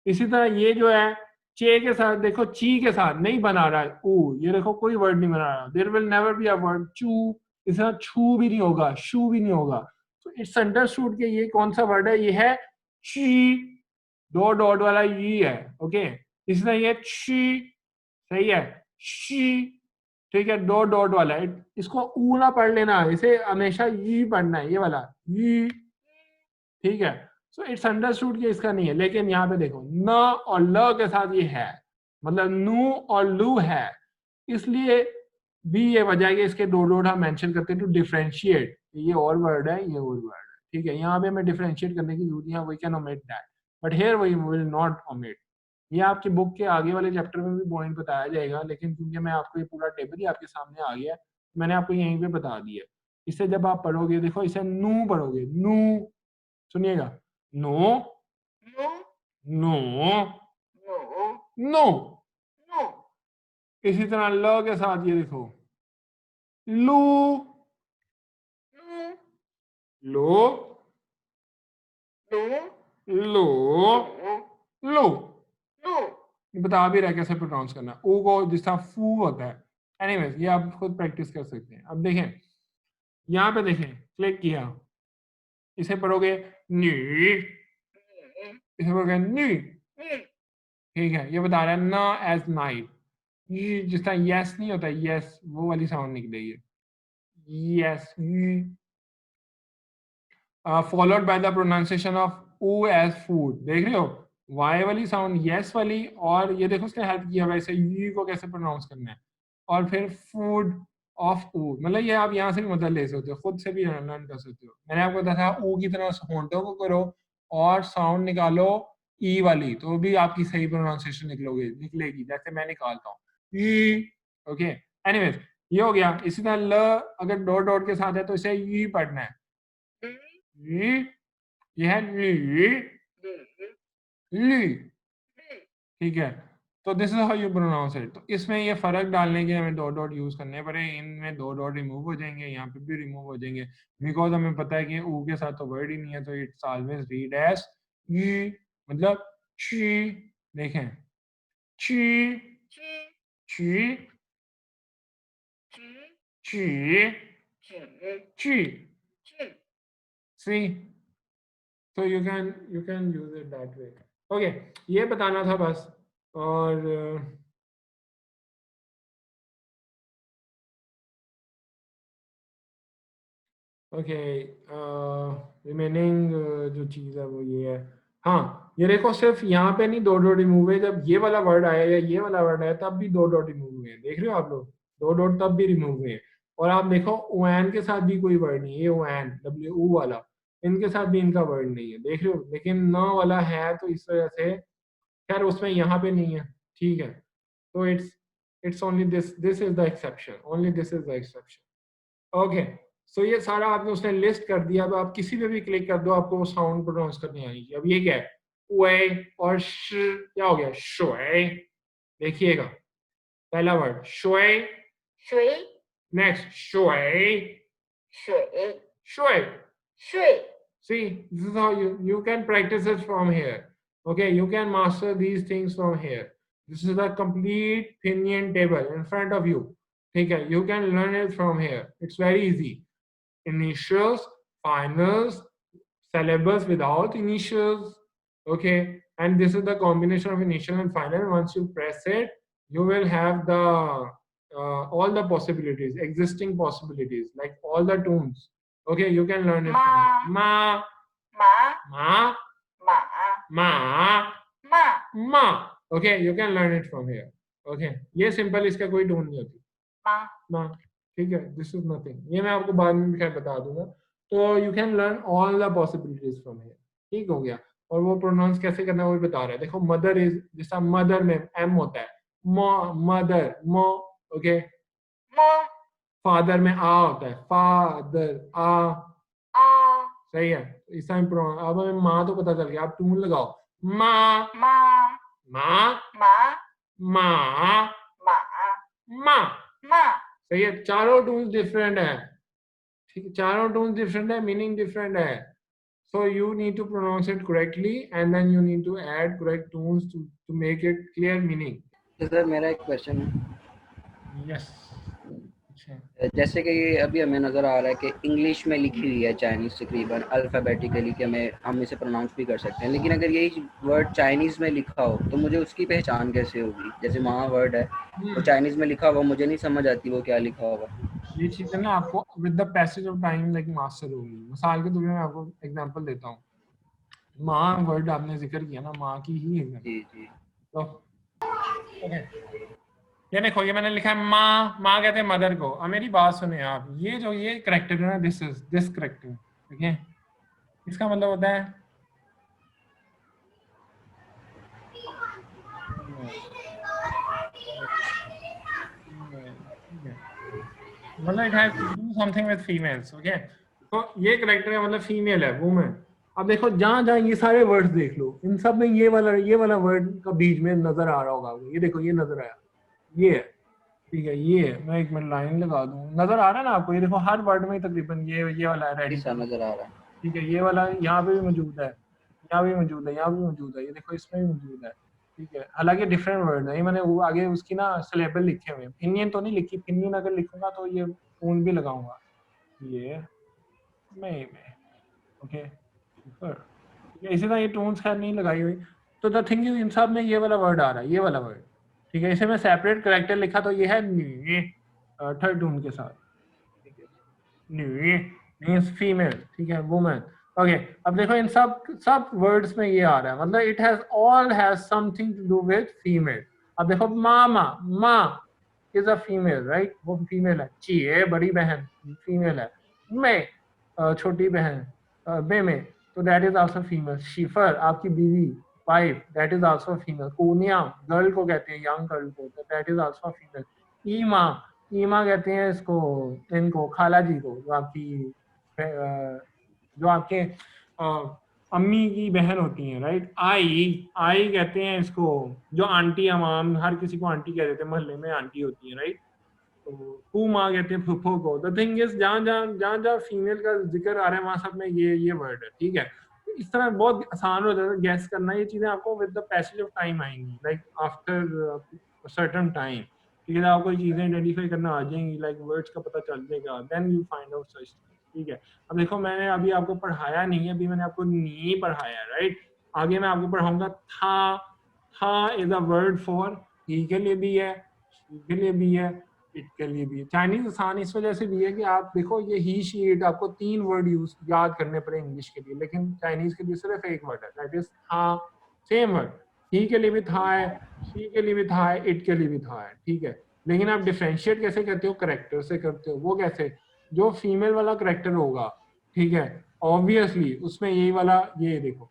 इसी तरह ये जो है चे के साथ देखो, ची के साथ नहीं बना रहा है ऊ, ये देखो कोई वर्ड नहीं बना रहा, there will never be a word चू। इस तरह छू भी नहीं होगा, शू भी नहीं होगा। तो इट्स अंडरस्टूड कि ये कौन सा वर्ड है, ये है ची, दो डॉट वाला ये है, ओके। इसी तरह ये ची, सही है, शी, ठीक है, दो डॉट वाला है, इसको ऊ ना पढ़ लेना, इसे हमेशा ये पढ़ना है, ये वाला ये, ठीक है। सो इट्स अंडरस्टूड कि इसका नहीं है, लेकिन यहाँ पे देखो न और ल के साथ ये है, मतलब नू और लू है, इसलिए भी ये वजह है कि इसके दो डॉट हम मेंशन करते हैं टू डिफरेंशिएट, ये और वर्ड है, ये और वर्ड है, ठीक है। यहाँ पे हमें डिफरेंशिएट करने की जरूरत है, we can omit that, but here we will not omit. ये आपकी बुक के आगे वाले चैप्टर में भी पॉइंट बताया जाएगा, लेकिन क्योंकि मैं आपको ये पूरा टेबल ही आपके सामने आ गया, मैंने आपको यहीं पे बता दिया। इसे जब आप पढ़ोगे, देखो इसे नू पढ़ोगे, नू, सुनिएगा, नो, नो, नो, नो, नो। नो, इसी तरह ल के साथ ये देखो, लू, लू, लो, लो, लो, लो, लो। लो, बता भी रहा है कैसे प्रोनाउंस करना, ओ को जिस तरह फू होता है। एनीवेज ये आप खुद प्रैक्टिस कर सकते हैं। अब देखें, यहाँ पे देखें, क्लिक किया, इसे पढ़ोगे नी, इसे पढ़ोगे नी, नी, ठीक है। ये बता रहा है ना एज नाइट, ये जिस तरह यस नहीं होता, यस वो वाली साउंड निकलेगी, yes, followed by the pronunciation of ऊ एज फूड। देख रहे हो, वाई वाली साउंड यस वाली, और ये देखो उसने हेल्प किया वैसे यू को कैसे प्रोनाउंस करना है, और फिर फूड ऑफ ऊ, मतलब ये आप यहाँ से भी मतलब ले सकते हो, खुद से भी लर्न कर सकते हो। मैंने आपको बताया ऊ की तरह होंठों को करो और साउंड निकालो ई वाली, तो भी आपकी सही प्रोनाउंसिएशन निकलेगी, जैसे मैं निकालता हूँ ई, ओके। एनीवेज ये हो गया। इसी तरह ल अगर डॉट डॉट के साथ है तो इसे ई पढ़ना है, ये है ली, ठीक है। तो this is how you pronounce it. तो इसमें ये फर्क डालने के हमें दो डॉट यूज करने पड़े, इनमें दो डॉट रिमूव हो जाएंगे, यहाँ पे भी रिमूव हो जाएंगे, बिकॉज हमें पता है कि ऊ के साथ तो वर्ड ही नहीं है, तो इट्स ऑलवेज रीड एज ई, मतलब ची। देखें, ची, ची, ची, ची, ची, ची, ची, ची, सी। तो you can use it that way, okay. ये बताना था बस। और ओके, रिमेनिंग जो चीज़ है वो ये है, हाँ ये देखो सिर्फ यहाँ पे नहीं दो डॉट रिमूव है, जब ये वाला वर्ड आया या ये वाला वर्ड आया तब भी दो डॉट रिमूव हुए हैं, देख रहे हो आप लोग, दो डॉट तब भी रिमूव हुए हैं। और आप देखो ओएन के साथ भी कोई वर्ड नहीं है, ये ओएन डब्ल्यू ओ वाला, इनके साथ भी इनका वर्ड नहीं है, देख रहे हो, लेकिन न वाला है, तो इस वजह से खैर उसमें यहाँ पे नहीं है, ठीक है। तो it's only this is the exception, only this is the exception, okay. So ये सारा आपने उसने लिस्ट कर दिया। अब आप किसी पे भी क्लिक कर दो, आपको वो साउंड प्रोनाउंस करनी आनी चाहिए। अब ये क्या है, वे और श, क्या हो गया, शोए, देखिएगा पहला वर्ड शोए, 水， नेक्स्ट शोए, 水， शोए। 水， See, this is how you can practice it from here. Okay, you can master these things from here. This is the complete pinyin table in front of you. Okay, you can learn it from here. It's very easy. Initials, finals, syllabus without initials. Okay, and this is the combination of initial and final. Once you press it, you will have the all the possibilities, existing possibilities, like all the tones. Okay, you can learn it Ma. from ma, 马， ma, 马， ma, 马， ma. Okay, you can learn it from here. Okay, ये simple, इसका कोई tone नहीं होती, 马， ma, ठीक है, this is nothing, ये मैं आपको बाद में भी खैर बता दूंगा। तो you can learn all the possibilities from here, ठीक हो गया। और वो प्रोनाउंस कैसे करना है वो भी बता रहा है। देखो मदर इज, जैसा मदर में एम होता है, मो, मदर, मो, ओके। 么， फादर में आ होता है, फादर, आ, 啊， सही है। इस टाइम अब हमें माँ तो पता चल गया, आप टून लगाओ, माँ, 妈， माँ, 马， माँ, 马， माँ, 马， सही है, चारों टून्स डिफरेंट है, ठीक है, चारों टून्स डिफरेंट है, मीनिंग डिफरेंट है. So you need to pronounce it correctly and then you need to add correct tones to make it clear meaning. तो सर मेरा एक क्वेश्चन है, Yes. अच्छा. जैसे कि अभी हमें नज़र आ रहा है कि इंग्लिश में लिखी हुई है चाइनीज़ तकरीबन अल्फ़ाबेटिकली कि हम इसे प्रोनाउंस भी कर सकते हैं, लेकिन अगर यही वर्ड चाइनीज़ में लिखा हो तो मुझे उसकी पहचान कैसे होगी? जैसे वहाँ वर्ड है वो चाइनीज़ में लिखा हुआ, मुझे नहीं समझ आती वो क्या लिखा होगा. ये चीज़ें ना आपको with the passage of time like master होगी. मिसाल के तौर पे मैं आपको एग्जांपल देता हूँ. माँ वर्ड आपने जिक्र किया ना, माँ की ही एग्जांपल. जी जी. तो okay. ये देखो, ये मैंने लिखा है माँ, माँ कहते हैं मदर को. अब मेरी बात सुने आप, ये जो ये करेक्टर है ना, दिस करेक्टर, ठीक है, इसका मतलब होता है मतलब it has to do something with females. Okay, तो ये करेक्टर है मतलब फीमेल है, वुमन. अब देखो जहां जहां ये सारे वर्ड्स देख लो, इन सब में ये वाला वर्ड का बीच में नजर आ रहा होगा आपको. ये देखो, ये नजर आया, ये है, ठीक है, ये है. मैं एक मिनट लाइन लगा दूं, नजर आ रहा है ना आपको? ये देखो हर वर्ड में तकरीबन ये वाला है, रेडी सा नज़र आ रहा है. ठीक है, ये वाला यहाँ पे भी मौजूद है, यहाँ भी मौजूद है, यहाँ भी मौजूद है, ये देखो इसमें भी मौजूद है, ठीक है. हालांकि डिफरेंट वर्ड है, ये मैंने वो आगे उसकी ना सिलेबल लिखे हुए हैं. पिनियन तो नहीं लिखी, पिनियन अगर लिखूंगा तो ये ऊन भी लगाऊंगा. ये में ओके, ठीक है. इसी तरह ये टोन्स खैर नहीं लगाई हुई. तो द थिंग इज इन सब में ये वाला वर्ड आ रहा है, ये वाला वर्ड, ठीक है. इसे मैं सेपरेट करेक्टर लिखा तो ये है थर्ड टोन के साथ, ठीक है, मींस फीमेल, ठीक है, वुमन. ओके, अब देखो इन सब वर्ड्स में ये आ रहा है, मतलब it has all has something to do with female. अब देखो मामा, माँ इज अ फीमेल, राइट, वो फीमेल है. ची बड़ी बहन, फीमेल है. मैं छोटी बहन, बे में, तो दैट इज आल्सो फीमेल. शिफर आपकी बीवी, wife, that is also female. Cornea girl को कहते हैं, यंग गर्ल को, दैट इज आल्सो फीमेल. ईमा, ईमा कहते हैं इसको, इनको खाला जी को, जो आपके अम्मी की बहन होती हैं, राइट. आई कहते हैं इसको, जो आंटी, अमाम, हर किसी को आंटी कह देते हैं, मोहल्ले में आंटी होती है, राइट. तो माँ कहते हैं फुफो को. द थिंग इज जहाँ फीमेल का जिक्र आ रहा है वहां सब में ये वर्ड है, ठीक है. तो इस तरह बहुत आसान हो जाता है गैस करना. ये चीजें आपको with the passage of time आएंगी, लाइक आफ्टर सर्टेन टाइम, ठीक है. आपको चीजें आइडेंटिफाई करना आ जाएंगी, लाइक वर्ड्स का पता चल जाएगा, then you find out such, ठीक है. अब देखो मैंने अभी आपको पढ़ाया नहीं है, अभी मैंने आपको नहीं पढ़ाया, राइट. आगे मैं आपको पढ़ाऊंगा. था इज अ वर्ड फॉर, ही के लिए भी है, शी के लिए भी है, इट के लिए भी है. चाइनीज आसान इस वजह से भी है कि आप देखो ये ही शी इट आपको 3 वर्ड यूज याद करने पड़े इंग्लिश के लिए, लेकिन चाइनीज के लिए सिर्फ एक वर्ड है, दैट इज था. सेम वर्ड, ही के लिए भी था है, शी के लिए भी था है, इट के लिए भी था है, ठीक है. लेकिन आप डिफरेंशिएट कैसे करते हो? करेक्टर से करते हो. वो कैसे? जो फीमेल वाला करेक्टर होगा, ठीक है, ऑब्वियसली उसमें यही वाला, ये देखो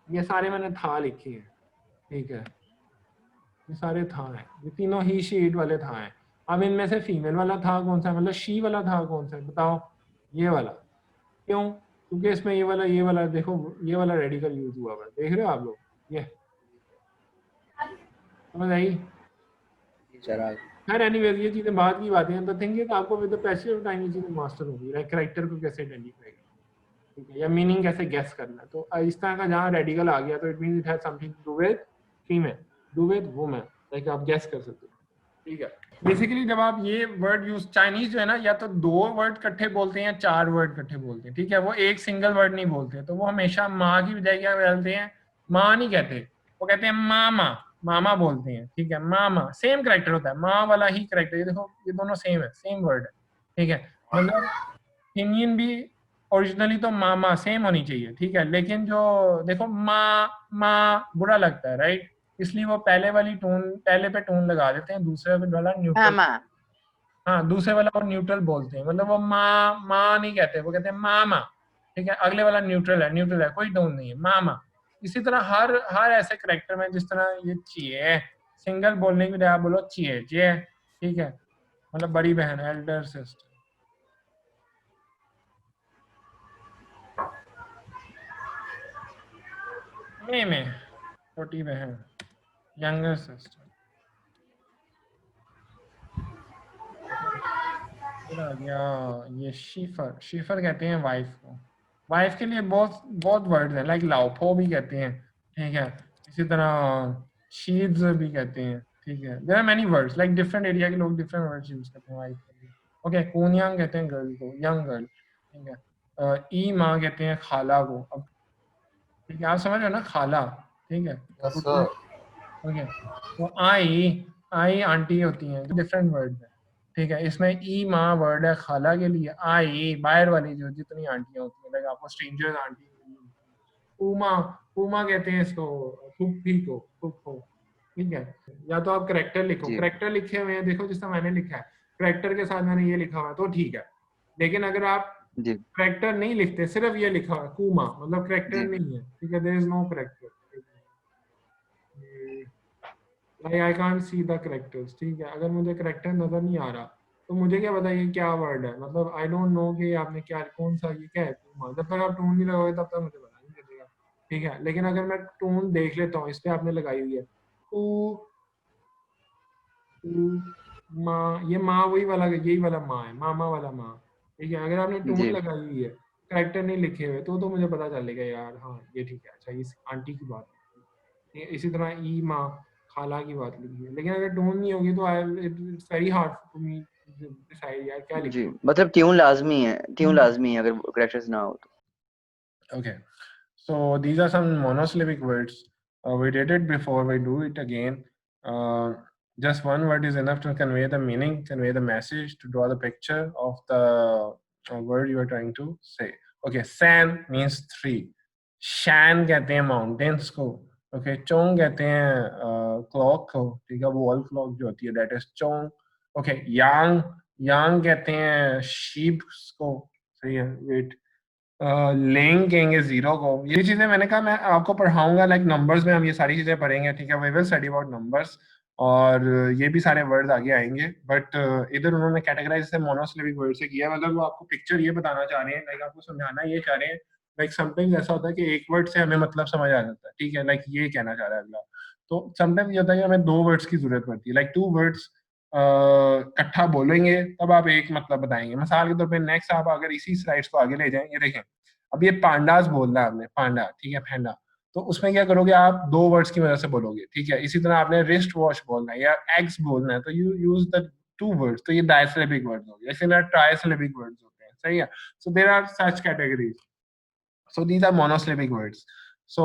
ये सारे मैंने था लिखे हैं, ठीक है, ये सारे था हैं, ये तीनों ही शी इट वाले था हैं. अब इनमें से फीमेल वाला था कौन सा, मतलब शी वाला था कौन सा, बताओ? ये वाला. क्यों? क्योंकि इसमें ये वाला देखो, ये वाला रेडिकल यूज हुआ है, देख रहे हो आप लोग? ये समझ आई? खैर एनीवेज ये चीजें बाद की बातें हैं. तो थिंक है आपको with the passage of time ये चीजें मास्टर होगी, लाइक कैरेक्टर को कैसे आइडेंटिफाई करना, ठीक है, या मीनिंग कैसे गेस करना. तो इस तरह का जहाँ रेडिकल आ गया तो it means it has something to do with female, do with woman, like आप गेस कर सकते हो, ठीक है. बेसिकली जब आप ये वर्ड यूज, चाइनीज जो है ना, या तो 2 वर्ड इकट्ठे बोलते हैं या 4 वर्ड इकट्ठे बोलते हैं, ठीक है. वो एक सिंगल वर्ड नहीं बोलते. तो वो हमेशा माँ की बजाय क्या बोलते हैं? माँ नहीं कहते, वो कहते हैं मामा, मामा बोलते हैं, ठीक है. मामा सेम करेक्टर होता है, माँ वाला ही करेक्टर. ये देखो ये दोनों सेम है, सेम वर्ड है, ठीक है. मतलब इंडियन भी ओरिजिनली तो मामा सेम होनी चाहिए, ठीक है. लेकिन जो देखो माँ माँ बुरा लगता है, राइट, इसलिए वो पहले पे टोन लगा देते हैं, दूसरे वाला न्यूट्रल. हाँ, दूसरे वाला और न्यूट्रल बोलते हैं, मतलब वो माँ माँ नहीं कहते, वो कहते हैं मामा, ठीक है. अगले वाला न्यूट्रल है, कोई टोन नहीं है, मामा. इसी तरह हर ऐसे करेक्टर में, जिस तरह ये चिए, सिंगल बोलने की बजाय आप बोलो चिए जे, ठीक है, मतलब बड़ी बहन, एल्डर सिस्टर. में छोटी बहन, यंगर सिस्टर. फिर आ गया ये शीफर। शीफर कहते हैं वाइफ को। वाइफ के लिए बहुत बहुत वर्ड्स हैं, लाइक लाओफो भी कहते हैं, ठीक है। इसी तरह शीड्स भी कहते हैं, ठीक है। There are many words, like different area के लोग डिफरेंट वर्ड्स यूज करते हैं वाइफ के लिए। ओके, कूनयांग कहते हैं गर्ल को, यंग गर्ल, ठीक है। ई माँ कहते हैं खाला को। अब ठीक है, आप समझ रहे हो ना, खाला, ठीक है। Yes, sir. ओके, तो आई, आई आंटी होती हैं, डिफरेंट वर्ड है, ठीक है। इसमें ई माँ वर्ड है खाला के लिए, आई बाहर वाली जो जितनी आंटियां होती हैं, लाइक आपको स्ट्रेंजर्स आंटी, उमा, उमा कहते हैं इसको, फूफी को, फूफो, ठीक है। या तो आप करेक्टर लिखो, जी। करेक्टर लिखे हुए हैं, देखो जिस तरह मैंने लिखा है, करेक्टर के साथ मैंने ये लिखा हुआ है तो ठीक है। लेकिन अगर आप जी करेक्टर नहीं लिखते, सिर्फ ये लिखा हुआ है कुमा, मतलब करेक्टर जी नहीं है, ठीक है, there is no character, like I can't see the characters, ठीक है। अगर मुझे करेक्टर नजर नहीं आ रहा तो मुझे क्या पता ये क्या वर्ड है, मतलब आई डोंट नो कि आपने क्या, कौन सा, ये क्या है कुमा। जब तक आप टोन नहीं लगाओगे तब तक मुझे पता नहीं चलेगा, ठीक है। लेकिन अगर मैं टोन देख लेता हूँ, इस पे आपने लगाई हुई है ऊ, ऊ, माँ, ये माँ वही वाला, यही वाला माँ है, मामा वाला माँ, ठीक है। अगर आपने टोन जी लगाई हुई है, करेक्टर नहीं लिखे हुए, तो मुझे पता चलेगा यार, हाँ ये ठीक है, अच्छा इस आंटी की बात है। इसी तरह ई माँ, खाला की बात लिखी है। लेकिन अगर टोन नहीं होगी तो I, it's very hard for me decide यार क्या जी, लिखूं। मतलब ट्यून लाजमी है, ट्यून लाजमी है अगर करेक्टर्स ना हो तो। Okay, so these are some monosyllabic words. We did it before, we do it again. Just one word is enough to convey the meaning, convey the message, to draw the picture of the word you are trying to say. Okay, san means three. Shan कहते हैं mountains को. Okay, chong कहते हैं clock को, ठीक है, wall clock जो होती है, that is chong. Okay, yang, yang कहते हैं sheep को, सही है, wait. लेंग कहेंगे जीरो को। ये चीजें मैंने कहा मैं आपको पढ़ाऊंगा, लाइक नंबर्स में हम ये सारी चीजें पढ़ेंगे, ठीक है। We will study about numbers, और ये भी सारे वर्ड्स आगे आएंगे। बट इधर उन्होंने कैटेगराइज से मोनोसिलेबिक वर्ड से किया, मतलब वो आपको पिक्चर ये बताना चाह रहे हैं, लाइक आपको समझाना ये चाह रहे हैं। लाइक समटाइम्स ऐसा होता है कि एक वर्ड से हमें मतलब समझ आ जाता है, ठीक है, लाइक ये कहना चाह रहा है अगला। तो समटाइम्स ये होता है कि हमें दो वर्ड्स की जरूरत पड़ती है, लाइक टू वर्ड्स इकट्ठा बोलेंगे तब आप एक मतलब बताएंगे। मिसाल के तौर पे नेक्स्ट आप अगर इसी स्लाइड्स को आगे ले जाएं, ये देखें, अब ये पांडास बोलना है आपने, पांडा, ठीक है, फैंडा, तो उसमें क्या करोगे आप, दो वर्ड्स की मदद से बोलोगे, ठीक है। इसी तरह आपने रिस्ट वॉश बोलना है या एग्स बोलना है, तो you use the two words, तो ये डायसिलेबिक वर्ड्स हो गए। इसी तरह ट्राइसिलेबिक वर्ड्स होते हैं, सही है। So there are such categories, so these are monosyllabic words. So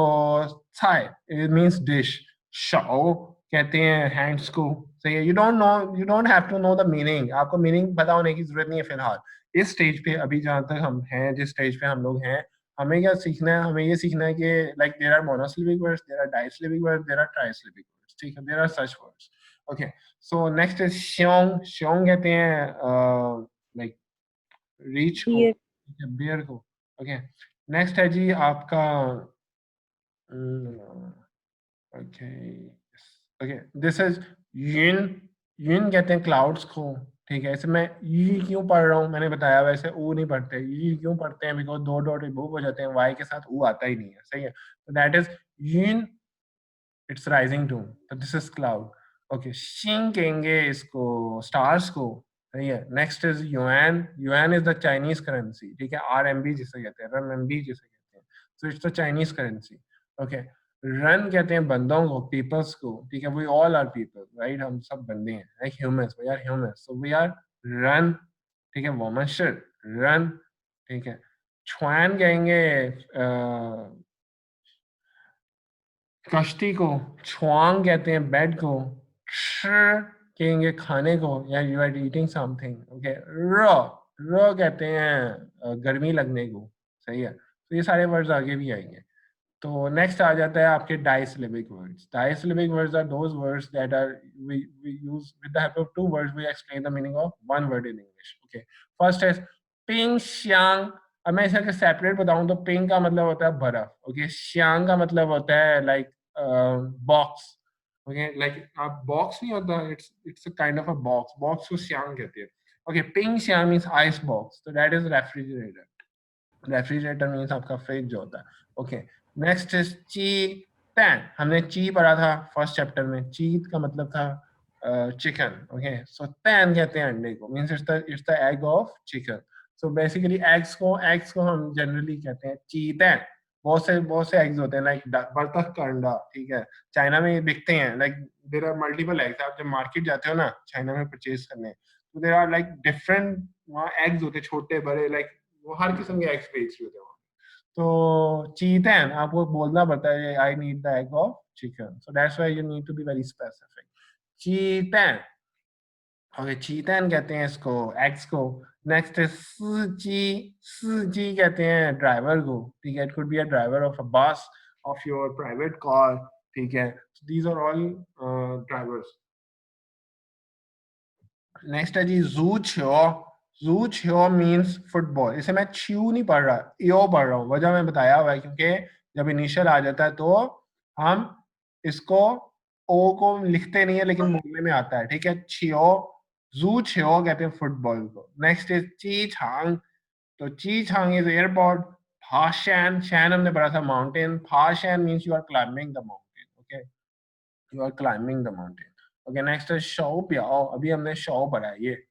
thai, it means dish. Shao कहते हैं hands को, सही है। You don't have to know the meaning, आपको मीनिंग पता होने की जरूरत नहीं है फिलहाल इस स्टेज पे। अभी जहाँ तक हम हैं, जिस स्टेज पे हम लोग हैं, हमें क्या सीखना है, हमें ये सीखना है कि like there are monosyllabic words, there are disyllabic words, there are trisyllabic words, ठीक है, there are such words. Okay, so next is xiong. xiong कहते हैं like reach को, beer को। Okay, नेक्स्ट है जी आपका, okay okay, this is yin. yin कहते हैं क्लाउड्स को, ठीक है। इसमें ई क्यों पढ़ रहा हूँ मैंने बताया, वैसे ऊ नहीं पढ़ते। ई क्यों पढ़ते हैं, बिकॉज दो डॉट रिमूव हो जाते हैं, वाई के साथ ऊ आता ही नहीं है, सही है। तो that is yin, it's rising two, तो दिस इज क्लाउड। ओके, शिंग कहेंगे इसको, स्टार्स को, सही है। Next is yuan. Yuan is the Chinese currency, ठीक है, आरएमबी जिसे कहते हैं, RMB जिसे कहते हैं, so it's the Chinese currency. Okay, रन कहते हैं बंदों को, पीपल्स को, ठीक है, we all are people, right, हम सब बंदे हैं, like humans, we are humans, so we are रन, ठीक है, वोमन शुड रन, ठीक है। छुआन कहेंगे कश्ती को, छुआंग कहते हैं बेड को, कहेंगे खाने को, या you are eating something. Okay, र, र कहते हैं गर्मी लगने को, सही है। तो ये सारे वर्ड्स आगे भी आएंगे। तो नेक्स्ट आ जाता है आपके disyllabic words. Disyllabic words are those words that are we use with the help of two words we explain the meaning of one word in English. Okay, first is ping श्यांग। अब मैं इसका separate बताऊं तो ping का मतलब होता है बर्फ, ओके, श्यांग का मतलब होता है लाइक बॉक्स, ओके, लाइक आप बॉक्स नहीं होता, it's a kind of a box, box को श्यांग कहते हैं। ओके, पिंग श्यांग मींस आइस बॉक्स, तो that is refrigerator. Refrigerator means आपका फ्रिज जो होता है। ओके, नेक्स्ट इज ची पैन। हमने ची पढ़ा था फर्स्ट चैप्टर में, ची का मतलब था chicken. Okay, so tan कहते हैं अंडे को, means it's the egg of chicken. So basically eggs को हम generally कहते हैं चीतैन. बहुत से eggs होते हैं like बतख का अंडा, ठीक है, चाइना में ये बिकते हैं, like there are multiple eggs. आप जब मार्केट जाते हो ना चाइना में परचेज करने, तो there are like different वहाँ eggs होते हैं, छोटे बड़े, like वो हर किस्म के eggs बेच रहे होते हैं. तो चीतैन आपको बोलना पड़ता है I need the egg of chicken. So that's why you need to be very specific. चीतैन. ओके, चीतैन कहते हैं इसको, एक्स को. नेक्स्ट है सीजी कहते हैं ड्राइवर को, ठीक है. It could be a driver of a bus, of your private car, ठीक है. These are all drivers. Next है जी जू छियो मीन्स फुटबॉल. इसे मैं छियो नहीं पढ़ रहा, यो पढ़ रहा हूँ. वजह मैं बताया हुआ है, क्योंकि जब इनिशियल आ जाता है तो हम इसको ओ को लिखते नहीं है, लेकिन बोलने में आता है, ठीक है. छियो, जू छियो कहते हैं फुटबॉल को. नेक्स्ट इज ची छांग. तो ची छांग इज एयरपोर्ट. फाशैन, शैन हमने पढ़ा था माउंटेन. फाशैन means you are climbing the mountain. Okay, you are climbing the mountain. Okay, next है शो प्याओ. अभी हमने शो पढ़ा है, ये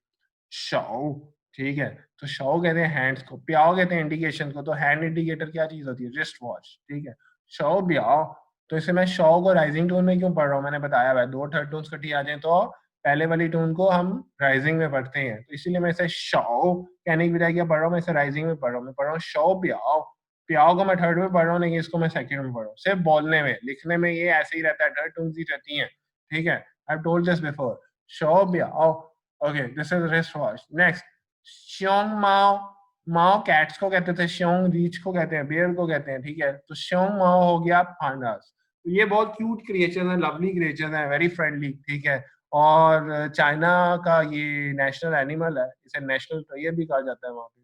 शो, ठीक है. तो शो कहते हैं हैंड्स को, प्याओ कहते हैं इंडिकेशन को. तो हैंड इंडिकेटर क्या चीज होती है? रिस्ट वॉच, ठीक है. शो प्याओ. तो इसे मैं शो को राइजिंग टोन में क्यों पढ़ रहा हूँ, मैंने बताया है, दो थर्ड टोन्स इकट्ठी आ जाए तो पहले वाली टोन को हम राइजिंग में पढ़ते हैं, तो इसीलिए मैं इसे शो कहने की बजाय क्या पढ़ रहा हूँ, मैं इसे राइजिंग में पढ़ रहा हूँ. मैं पढ़ रहा हूँ शो प्याओ. प्याओ को मैं थर्ड में पढ़ रहा हूँ, लेकिन इसको मैं सेकंड में पढ़ रहा हूँ. सिर्फ बोलने में, लिखने में ये ऐसे ही रहता है, थर्ड टोन्स ही रहती हैं, ठीक है. I have told this before. शो प्याओ. Okay, this is wrist watch. Next श्योंग माओ. माओ कैट्स को कहते थे, श्योंग रीच को कहते हैं, बियर को कहते हैं, ठीक है. तो श्योंग माओ हो गया पांडास. तो ये बहुत क्यूट क्रिएचर है, लवली क्रिएचर है, वेरी फ्रेंडली, ठीक है. और चाइना का ये नेशनल एनिमल है, इसे नेशनल टाइगर भी कहा जाता है वहाँ पे.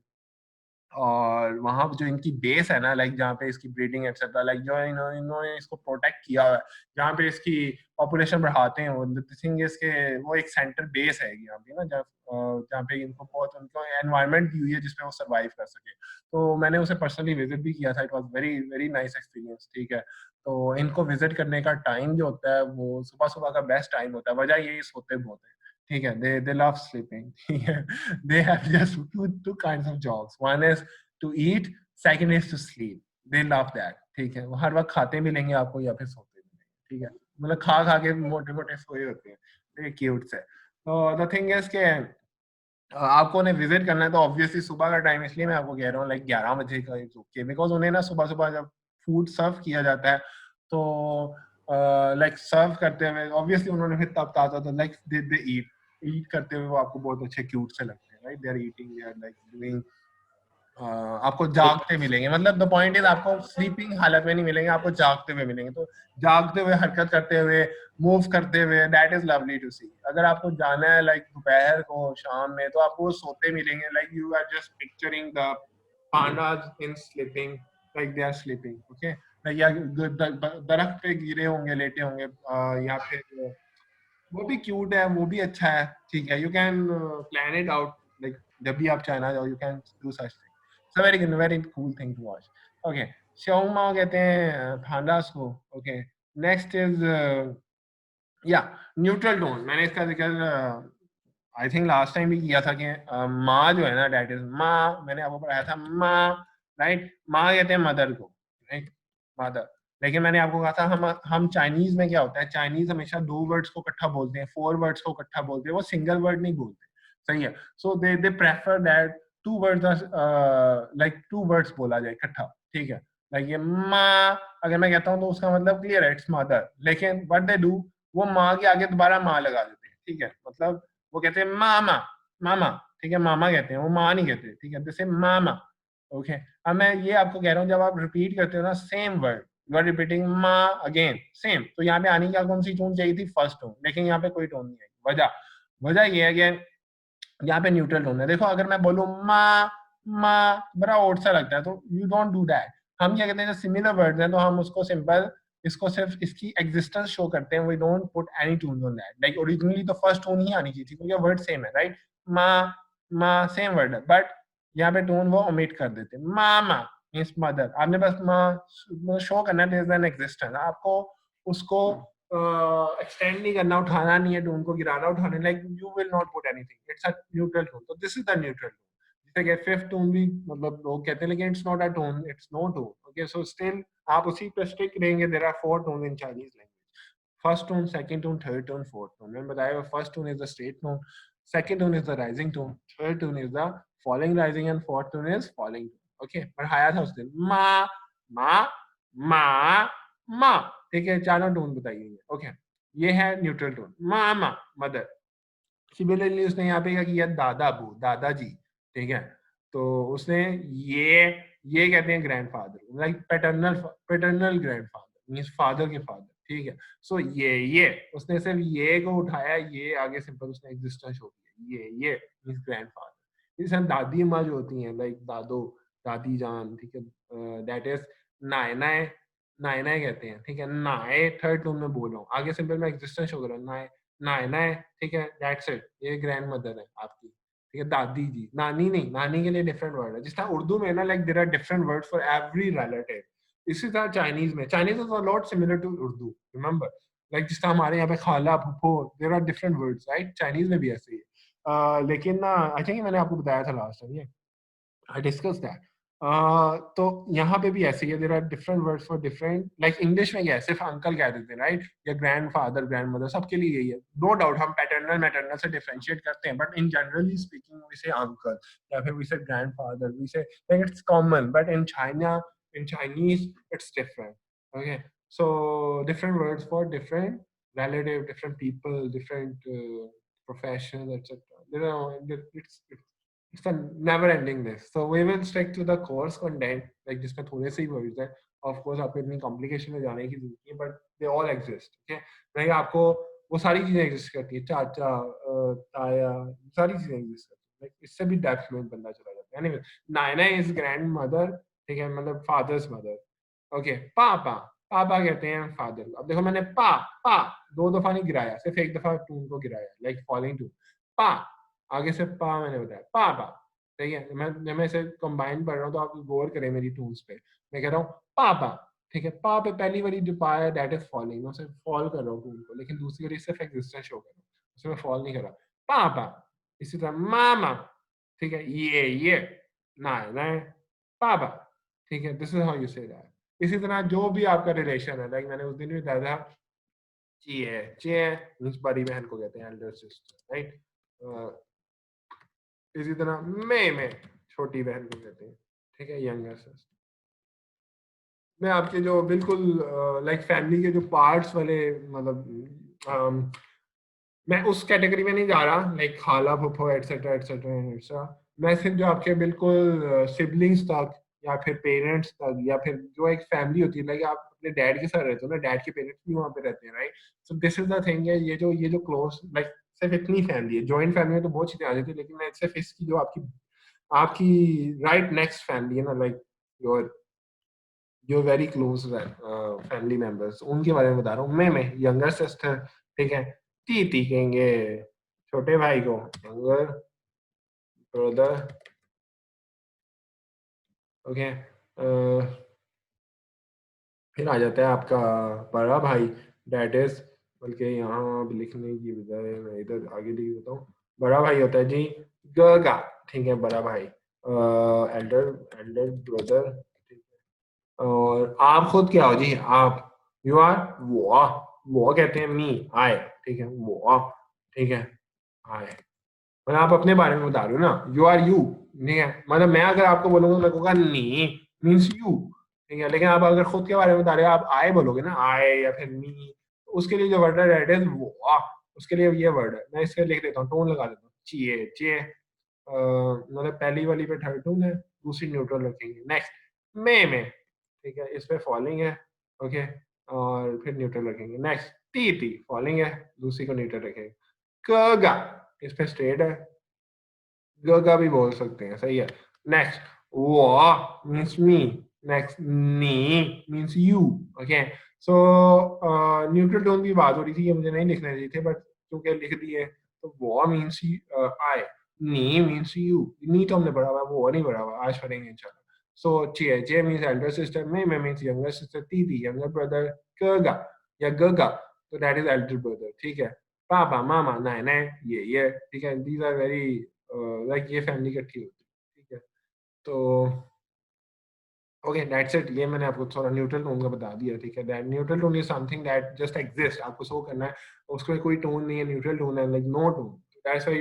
और वहाँ जो इनकी बेस है ना, लाइक जहाँ पे इसकी ब्रीडिंग एक्सेट्रा, लाइक जो इन्होंने इसको प्रोटेक्ट किया हुआ है, जहाँ पे इसकी पॉपुलेशन बढ़ाते हैं, वो थिंग इसके वो एक सेंटर बेस है यहाँ पे ना, जहाँ पे इनको बहुत उनको एनवायरनमेंट दी हुई है जिसपे वो सर्वाइव कर सके. तो मैंने उसे पर्सनली विजिट भी किया था. It was very very nice experience, ठीक है. तो इनको विजिट करने का टाइम जो होता है वो सुबह सुबह का बेस्ट टाइम होता है. वजह यही सोते बहुत है, ठीक है. they love sleeping, ठीक है. they have just two kinds of jobs. one is to eat, second is to sleep. they love that, ठीक है. वो हर वक्त खाते भी लेंगे आपको या फिर सोते भी लेंगे, ठीक है. मतलब खा के मोटे मोटे सोए होते हैं, ठीक है. क्यूट से. तो द थिंग इज के आपको उन्हें विजिट करना है तो ऑब्वियसली सुबह का टाइम, इसलिए मैं आपको कह रहा हूँ लाइक 11 बजे का ओके, बिकॉज उन्हें ना सुबह सुबह जब फूड सर्व किया जाता है तो लाइक सर्व करते हुए ऑब्वियसली उन्होंने फिर तब ताजा तो लाइक दे ईट करते हुए वो आपको बहुत अच्छे क्यूट से लगते हैं, right. They are eating, they are like doing. आपको जागते मिलेंगे, मतलब द पॉइंट इज आपको स्लीपिंग हालत में नहीं मिलेंगे, आपको जागते हुए मिलेंगे. तो जागते हुए, हरकत करते हुए, मूव करते हुए, दैट इज लवली टू सी. अगर आपको जाना है लाइक दोपहर को, शाम में, तो आपको सोते मिलेंगे, like you are just picturing the pandas in sleeping, like they are sleeping, okay. like या दरख्त पे गिरे होंगे, लेटे होंगे, यहाँ पे वो भी क्यूट है, वो भी अच्छा है, ठीक है. You can plan it out, like जब भी आप चाइना जाओ you can do such thing. It's a very cool thing to watch. Okay, श्योंग माओ कहते हैं पांडास को. ओके, नेक्स्ट इज या न्यूट्रल टोन. मैंने इसका जिक्र आई थिंक लास्ट टाइम भी किया था कि माँ जो है ना, डैट इज माँ. मैंने आपको पढ़ाया था माँ, राइट. माँ कहते हैं मदर को, राइट, मदर. लेकिन मैंने आपको कहा था हम चाइनीज में क्या होता है, चाइनीज हमेशा दो वर्ड्स को इकट्ठा बोलते हैं, 4 वर्ड्स को इकट्ठा बोलते हैं, वो सिंगल वर्ड नहीं बोलते, सही है. So they prefer that 2 words like 2 words बोला जाए इकट्ठा, ठीक है. लाइक ये माँ अगर मैं कहता हूँ तो उसका मतलब क्लियर है, इट्स मदर. लेकिन व्हाट दे डू, वो माँ के आगे दोबारा माँ लगा देते हैं, ठीक है. मतलब वो कहते हैं मामा, मामा, ठीक है, मामा कहते हैं, वो माँ नहीं कहते, ठीक है. जैसे मामा, ओके. अब मैं ये आपको कह रहा हूँ, जब आप रिपीट करते हो ना same word, you are repeating माँ अगेन सेम, तो यहाँ पे आने की कौन सी टोन चाहिए थी, फर्स्ट टोन, लेकिन यहाँ पे कोई टोन नहीं आई. वजह ये है कि यहाँ पे न्यूट्रल टोन है. देखो अगर मैं बोलूँ माँ माँ, बड़ा ओड सा लगता है, तो यू डोंट डू दैट. हम क्या कहते हैं, जो सिमिलर वर्ड्स हैं तो हम उसको सिंपल, इसको सिर्फ इसकी एग्जिस्टेंस शो करते हैं. We don't put any tone on that. Like originally तो फर्स्ट टोन ही आनी चाहिए थी, क्योंकि वर्ड सेम है, राइट. माँ माँ सेम वर्ड है, बट यहाँ पे टोन वो ओमिट कर देते हैं. मामा मींस मदर. आपने बस माँ शो करना है, देयर इज एन एग्जिस्टेंस. आपको उसको एक्सटेंड नहीं करना, उठाना नहीं है टोन को, गिराना उठाना, like you will not put anything, it's a neutral tone. तो this is the neutral tone. जैसे कि फिफ्थ टोन भी मतलब लोग कहते हैं लेकिन it's not a tone, it's no tone. Okay, so still आप उसी पे स्टिक रहेंगे। There are 4 tone in Chinese language, first tone, second tone, third tone, fourth tone. मैंने बताया first tone is the straight tone, second tone is the rising tone, third tone is the falling rising, and fourth tone is falling tone. Okay, पढ़ाया था उस दिन मा मा मा मा, ठीक है, चारों टोन बताई गई है। ओके, ये है न्यूट्रल टोन। मामा मदर। सिमिलरली उसने यहाँ पे क्या किया, दादा बू दादाजी, ठीक है। तो उसने ये कहते हैं grandfather, like paternal grandfather means father के फादर, ठीक है। सो ये उसने सिर्फ ये को उठाया, ये आगे सिंपल उसने एग्जिस्टेंस हो गया, ये मींस ग्रैंडफादर। इस दादी अम्मा जो होती हैं लाइक दादो दादी जान, ठीक है, दैट इज नाय नाय नाय नाय कहते हैं, ठीक है। नाय थर्ड टोन में बोल रहा हूँ, आगे सिंपल में एग्जिस्टेंस हो रहा है, नाय नाय नाय, ठीक है, दैट्स इट। ये ग्रैंड मदर है आपकी, ठीक है। दादी जी, नानी नहीं, नानी के लिए डिफरेंट वर्ड है। जिस तरह उर्दू में ना like there are different words for every relative, इसी तरह चाइनीज में, Chinese is a lot similar to Urdu, remember. Like जिस तरह हमारे यहाँ पे खाला फूफो, there are different words, right. Chinese में भी ऐसे ही है। लेकिन ना आई थिंक मैंने आपको बताया था लास्ट टाइम, ये I discussed that. तो यहाँ पे भी ऐसे ही है, there are different words for different, like English में क्या है, सिर्फ अंकल कह देते हैं, राइट, या ग्रैंडफादर ग्रैंडमदर, सबके लिए यही है। नो डाउट हम पैटर्नल मैटरनल से डिफरेंशिएट करते हैं, but in generally speaking we say uncle या फिर we say grandfather, we say like it's common, but in China in Chinese it's different. Okay, so different words for different relative, different people, different professions, etc. It's a never ending list. So we will stick to the course content, like जिसमें थोड़े से ही words हैं। Of course आपको इतनी complication में जाने की जरूरत नहीं है, but they all exist. Okay, नहीं आपको वो सारी चीजें exist करती है, चाचा ताया, सारी चीजें exist करती है। Like इससे भी depth में बंदा चला जाता है। Anyway, नायना is grandmother, ठीक है, मतलब father's mother. ओके, पापा पापा कहते हैं फादर। अब देखो मैंने पा पा दो दफा नहीं गिराया, सिर्फ एक दफा टून को गिराया, लाइक फॉलिंग टू पा, आगे से पा मैंने बताया पापा, ठीक है। मैं इसे कंबाइन पढ़ रहा हूँ तो आप गौर करें मेरी टून्स पे। मैं कह रहा हूँ पापा, ठीक है, पा पे पहली वाली जो पा है दैट इज फॉलिंग, मैं उसे फॉल कर रहा हूँ टून को, लेकिन दूसरी वाली सिर्फ एग्जिस्टेंस शो कर रहा हूँ, उसमें फॉल नहीं कर रहा। पापा, इसी तरह मामा, ठीक है, ये ना पापा, ठीक है, this is how you say that. इसी तरह जो भी आपका रिलेशन है, लाइक मैंने उस दिन भी बताया था, चे मींस बड़ी बहन को कहते हैं, एल्डर सिस्टर, राइट। इसी तरह मैं छोटी बहन को कहते हैं, ठीक है, यंगर सिस्टर। मैं आपके जो बिल्कुल लाइक फैमिली के जो पार्ट्स वाले मतलब मैं उस कैटेगरी में नहीं जा रहा, लाइक खाला फूफो एटसेट्रा एटसेट्रा एटसेट्रा। मैं सिर्फ जो आपके बिल्कुल सिबलिंग्स तक या फिर पेरेंट्स तक या फिर जो एक फैमिली होती है, लाइक आप अपने डैड के साथ रहते हो ना, डैड के पेरेंट्स भी वहाँ पे रहते हैं, right. So this is the thing है, ये जो क्लोज लाइक सिर्फ इतनी फैमिली है। जॉइंट फैमिली में तो बहुत चीजें आ जाती है, लेकिन मैं सिर्फ इसकी जो आपकी आपकी राइट नेक्स्ट फैमिली है ना, like your your very close family members, उनके बारे में बता रहा हूँ। मैं यंगर सिस्टर, ठीक है, ती कहेंगे छोटे भाई को, यंगर ब्रदर, ओके। फिर आ जाता है आपका बड़ा भाई, डैट इज, बल्कि यहाँ अब लिखने की बजाय मैं इधर आगे लिख देता हूँ। बड़ा भाई होता है जी गगा, ठीक है, बड़ा भाई, एल्डर एल्डर ब्रदर, ठीक है। और आप खुद क्या हो जी, आप यू आर वो कहते हैं मी आई, ठीक है, वो, ठीक है, आई। मतलब आप अपने बारे में बता रहे हो ना, यू आर यू, ठीक है। मतलब मैं अगर आपको बोलूंगा, मैं कहूँगा नी मीन्स यू, ठीक है। लेकिन आप अगर खुद के बारे में बता रहे हो, आप आई बोलोगे ना, आई या फिर मी, उसके लिए जो वर्ड है दैट इज वो, उसके लिए ये वर्ड है। मैं इसके लिख देता हूँ, टोन लगा देता हूँ, चे चे, मतलब पहली वाली पे थर्ड टोन है, दूसरी न्यूट्रल रखेंगे। नेक्स्ट में, ठीक है, इस पे फॉलिंग है, ओके, और फिर न्यूट्रल रखेंगे। नेक्स्ट ती फॉलिंग है, दूसरी को न्यूट्रल रखेंगे। कगा, इस पे स्ट्रेट है, गगा भी बोल सकते हैं, सही है। नेक्स्ट वो means me, next knee means you, okay. So neutral tone की बात हो रही थी, ये मुझे नहीं लिखने दी थी, बट क्योंकि लिख दिए तो वो मीन्स आई, नी मीन्स यू, नी तो हमने पढ़ा हुआ, वो नहीं पढ़ा हुआ, आज पढ़ेंगे इंशाल्लाह। सो चे मीन्स एल्डर सिस्टर, मैं मीन्स यंगर सिस्टर, ती यंगर ब्रदर, गगा या गगा तो दैट इज एल्डर ब्रदर, ठीक है। पापा मामा नाना ये, ठीक है, दीज आर वेरी लाइक ये फैमिली इकट्ठी होती है, ठीक है। तो ओके दैट्स इट, ये मैंने आपको थोड़ा न्यूट्रल टोन का बता दिया, ठीक है। That neutral tone is something that just exist, आपको शो करना है, उसमें कोई टोन नहीं है, न्यूट्रल टोन है, like no tone. That's why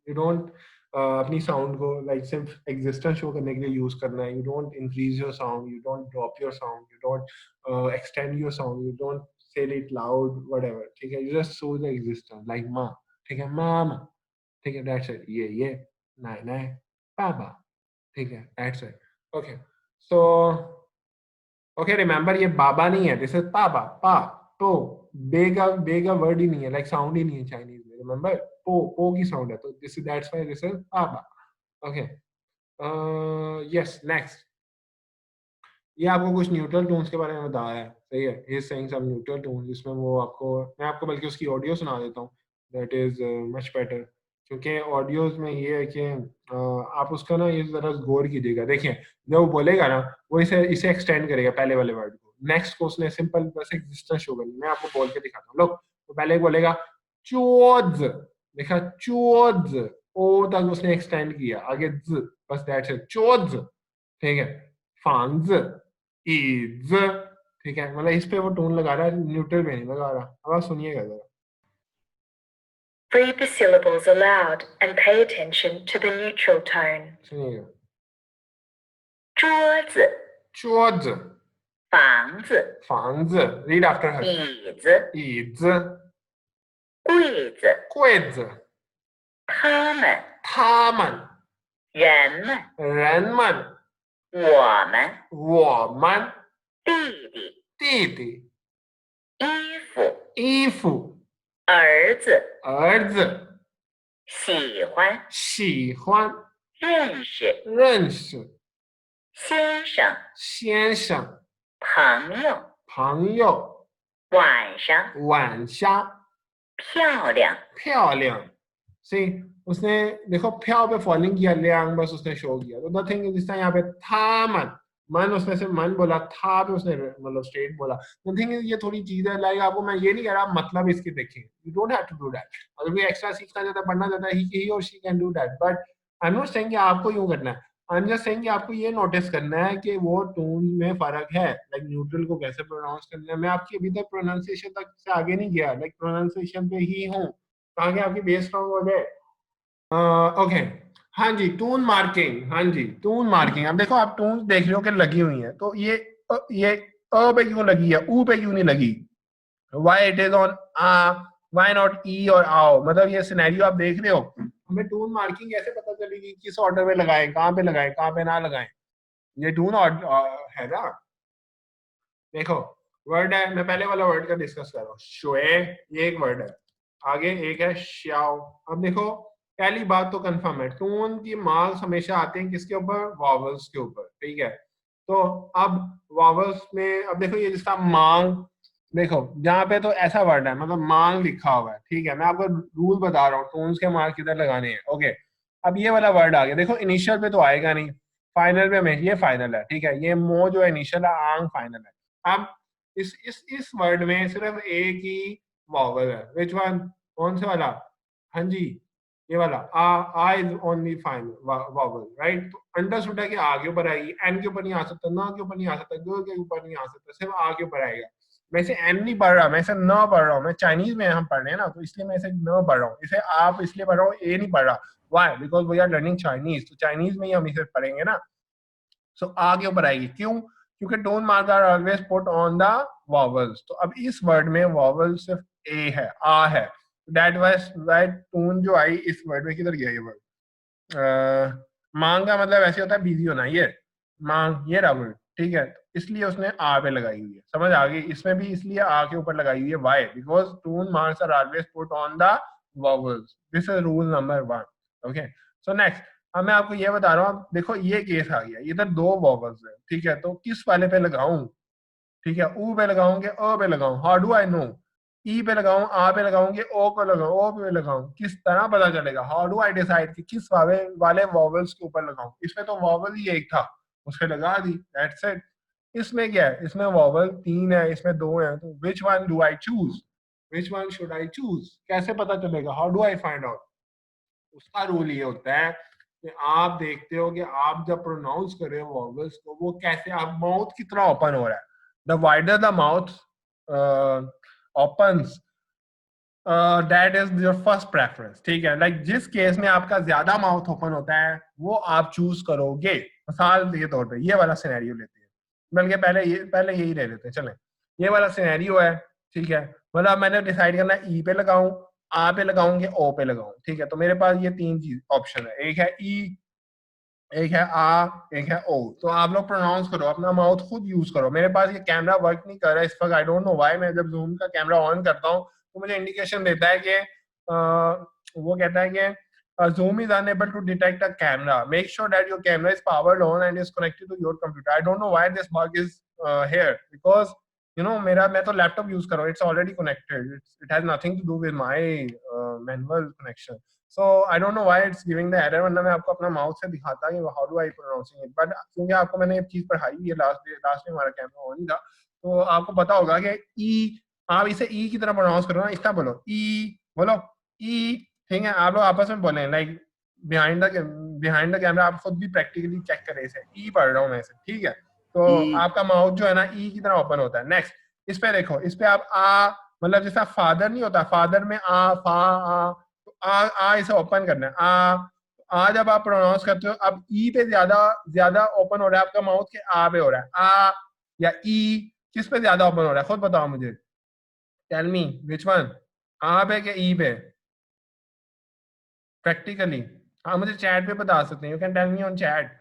you don't अपनी साउंड को लाइक सिर्फ एग्जिस्टेंस शो करने के लिए यूज करना है। You don't increase your sound, you don't drop your sound, you don't extend your sound, you don't say it loud whatever, ठीक है। You just show the existence like माँ, ठीक है, मामा, ठीक है, दैट्स इट। ये नाना पापा, ठीक है, that's it. Okay so okay remember ये बाबा नहीं है, दिस इज पापा, पा तो बे का वर्ड ही नहीं है, लाइक साउंड ही नहीं है चाइनीज में, रिमेंबर पो की साउंड है, तो this is that's why this is पापा। ओके यस नेक्स्ट, ये आपको कुछ न्यूट्रल टोन्स के बारे में बताया है, सही है, he is saying some neutral tones, जिसमें वो आपको, मैं आपको बल्कि उसकी ऑडियो सुना देता हूँ, दैट इज मच बेटर, क्योंकि ऑडियोज में ये है कि आप उसका ना ये जरा गौर कीजिएगा। देखिए जब वो बोलेगा ना, वो इसे इसे एक्सटेंड करेगा पहले वाले वर्ड को, नेक्स्ट को उसने सिंपल बस एग्जिस्टेंस शो करनी, मैं आपको बोल के दिखाता हूँ। लोग तो पहले बोलेगा चोज, देखा चोज, ओ तक उसने एक्सटेंड किया, आगे ज, बस दैट्स इट, चोज, ठीक है। फांज, इज, ठीक है, मतलब इस पे वो टोन लगा रहा है, न्यूट्रल पे नहीं लगा रहा। अब आप सुनिएगा जरा, Read the syllables aloud and pay attention to the neutral tone. सुनिएगा, 桌子、 चोज, 房子、 फांज, रीड आफ्टर हर, 椅子、 इज, 柜子、 क्विज, 他们、 他们， 人们、 人们， 我们、 我们， 弟弟、 弟弟， 衣服、 衣服， 儿子、 儿子， 喜欢、 喜欢， 认识、 认识， 先生、 先生， 朋友、 朋友， 晚上、 晚上， 漂亮、 漂亮。See उसने देखो प्याव पे फॉलिंग किया, लियांग बस उसने शो किया, तो द थिंग इज इस यहाँ पे था मन, मन उसने सिर्फ मन बोला, था पे उसने मतलब स्ट्रेट बोला। द थिंग इज ये थोड़ी चीज है, लाइक आपको मैं ये नहीं कह रहा मतलब इसके देखें, you don't have to do that. अगर कोई एक्स्ट्रा सीखना चाहता है, पढ़ना चाहता है, ही और she can do that, but I am not saying कि आपको यूं करना है, आई एम जस्ट सेइंग कि आपको ये नोटिस करना है कि वो टोन में फर्क है, लाइक न्यूट्रल को कैसे प्रोनाउंस करना है। मैं आपकी अभी तक प्रोनाउंसिएशन तक से आगे नहीं गया, लाइक प्रोनाउंसिएशन पे ही हूँ, ताकि आपकी बेस स्ट्रॉन्ग हो जाए। ओके हाँ जी, टून मार्किंग, हाँ जी टून मार्किंग। अब देखो आप टून देख रहे हो कि लगी हुई है, तो ये अ पे क्यों लगी है, ऊ पे क्यों नहीं लगी, वाई इट इज ऑन आ, वाई नॉट ई और आओ, मतलब ये सिनेरियो आप देख रहे हो। हमें टून मार्किंग कैसे पता चलेगी, किस ऑर्डर में लगाएं, कहाँ पे ना लगाएं, ये टून है ना। देखो वर्ड है, मैं पहले वाला वर्ड का डिस्कस कर रहा हूँ, शोए, ये एक वर्ड है, आगे एक है श्याओ। अब देखो पहली बात तो कंफर्म है, टोन की मार्क्स हमेशा आते हैं किसके ऊपर, वॉवल्स के ऊपर, ठीक है। तो अब वॉवल्स में अब देखो ये जिसका मांग, देखो जहाँ पे तो ऐसा वर्ड है, मतलब मांग लिखा हुआ है, ठीक है, मैं आपको रूल बता रहा हूँ टोन्स के मार्क्स किधर लगाने हैं। ओके अब ये वाला वर्ड आ गया, देखो इनिशियल पे तो आएगा नहीं, फाइनल पे में ये फाइनल है, ठीक है, ये मो जो है इनिशियल है, आंग फाइनल है। अब इस वर्ड में सिर्फ एक ही वॉवल है, विच वन, कौन से वाला, हाँ जी ये वाला आ is only final vowel, right. तो अंडरस्टूड है कि आ के ऊपर आएगी, एन के ऊपर नहीं आ सकता, ना के ऊपर नहीं आ सकता, ग के ऊपर नहीं आ सकता, सिर्फ आ के ऊपर आएगा। मैं इसे एन नहीं पढ़ रहा, मैं इसे न पढ़ रहा हूँ, मैं चाइनीज में हम पढ़ रहे हैं ना, तो इसलिए मैं इसे न पढ़ रहा हूँ, इसे आप इसलिए पढ़ रहा हूँ, ए नहीं पढ़ रहा, why, because we are learning Chinese, तो चाइनीज में ही हम इसे पढ़ेंगे ना। सो आ के ऊपर आएगी, क्यों, क्योंकि tone marks are always put on the vowels. तो अब इस वर्ड में वॉवल सिर्फ ए है, आ है, दैट वाज व्हाई टोन जो आई इस वर्ड में, किधर गया ये वर्ड, मांग का मतलब ऐसे होता है बिजी होना, ये मांग, ये रहा वर्ड, ठीक है, इसलिए उसने आ पे लगाई हुई है, समझ आ गई। इसमें भी इसलिए आ के ऊपर लगाई हुई है, why, because tone marks are always put on the vowels, this is rule number 1। Okay so next, अब मैं आपको ये बता रहा हूँ, देखो ये केस आ गया, इधर दो वॉवल्स है, ठीक है, तो किस वाले पे लगाऊं, ठीक है, ऊ पे लगाऊंगे, अ पे लगाऊं, हाउ डू आई नो, ई पे लगाऊं, आ पे लगाऊंगे, ओ को लगाऊं, ओ पे लगाऊं, किस तरह पता चलेगा, हाउ डू आई डिसाइड कि किस वाले वॉवल्स के ऊपर लगाऊं। इसमें तो वॉवल ही एक था, उस पे लगा दी, दैट्स इट। इसमें क्या है, इसमें वॉवल 3 है, इसमें 2 है, तो which one do I choose, which one should I choose, कैसे पता चलेगा, how do I find out? उसका रूल ये होता है कि आप देखते हो कि आप जब प्रोनाउंस कर रहे हो वॉवल्स को, वो कैसे, आप माउथ कितना ओपन हो रहा है, the wider the mouth opens, that is your first preference, ठीक है। लाइक जिस केस में आपका ज्यादा माउथ ओपन होता है वो आप चूज करोगे। मिसाल के तौर पे ये वाला सिनेरियो लेते हैं, बल्कि पहले यही ले लेते हैं, चलें। ये वाला सिनेरियो है, ठीक है। मतलब मैंने डिसाइड करना है ई पे लगाऊं, आ पे लगाऊं कि ओ पे लगाऊं, ठीक है। तो मेरे पास ये 3 चीज ऑप्शन है, एक है ई, एक है आ, एक है ओ। तो आप लोग प्रोनाउंस करो, अपना माउथ खुद यूज करो। मेरे पास ये कैमरा वर्क नहीं कर रहा है इस वक्त, आई डोंट नो व्हाई। मैं जब जूम का कैमरा ऑन करता हूँ तो मुझे इंडिकेशन देता है कि वो कहता है कि Zoom is unable to detect a camera. Make sure that your camera is powered on and is connected to your computer. I don't know why this bug is here, because मैं तो laptop use कर रहा हूँ, it's already connected. It has nothing to do with my manual connection. So I don't know why it's giving the error. वरना मैं आपको अपना mouth से दिखाता कि how do I pronouncing it. But क्योंकि आपको मैंने एक चीज पढ़ाई हुई है, लास्ट में हमारा कैमरा ऑन ही था, तो आपको पता होगा कि ई, आप इसे ई की तरह प्रोनाउंस करो ना, इसका बोलो ई, बोलो ई, ठीक है। आप लोग आपस में बोलें, लाइक बिहाइंड द कैमरा, आप खुद भी प्रैक्टिकली चेक करें इसे, ई पढ़ रहा हूँ मैं इसे, ठीक है। तो आपका माउथ जो है ना ई की तरह ओपन होता है। नेक्स्ट, इस पे देखो, इस पे आप आ, मतलब जैसा फादर नहीं होता, फादर में आ, फा, आ, तो आ इसे ओपन करना है, आ जब आप प्रोनाउंस करते हो, अब ई पे ज्यादा ओपन हो रहा है आपका माउथ के आ पे हो रहा है, आ या ई, किस पे ज्यादा ओपन हो रहा है, खुद बताओ मुझे, टेल मी विच वन, आ पे के ई पे, प्रैक्टिकली। हाँ, मुझे चैट पे बता सकते हैं, you can tell me on chat.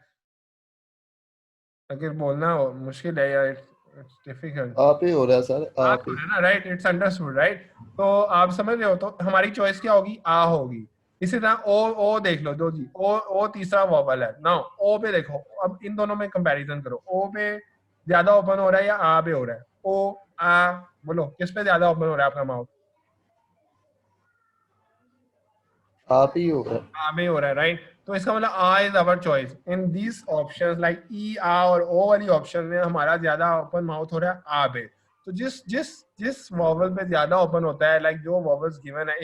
अगर बोलना हो मुश्किल है यार, इट्स डिफिकल्ट। आप ही हो रहा है सर, आप आप हो ही। रहे ना, राइट, इट्स अंडरस्टूड, राइट। तो आप समझ रहे हो, तो हमारी चॉइस क्या होगी, आ होगी। इसी तरह ओ देख लो, दो जी, ओ तीसरा वॉवल है ना, ओ पे देखो, अब इन दोनों में कंपैरिजन करो, ओ पे ज्यादा ओपन हो रहा है या आ पे हो रहा है, ओ आ, बोलो किस पे ज्यादा ओपन हो रहा है आपका माउथ? आप ही हो रहा है। आ में हो रहा है, राइट। तो इसका मतलब आ is our choice in this options, like E, आ और ओ वाली ऑप्शन में हमारा ज्यादा ओपन माउथ हो रहा है आ पे। तो जिस जिस जिस वॉवल पे ज्यादा ओपन होता है, लाइक जो वॉवल्स गिवन है,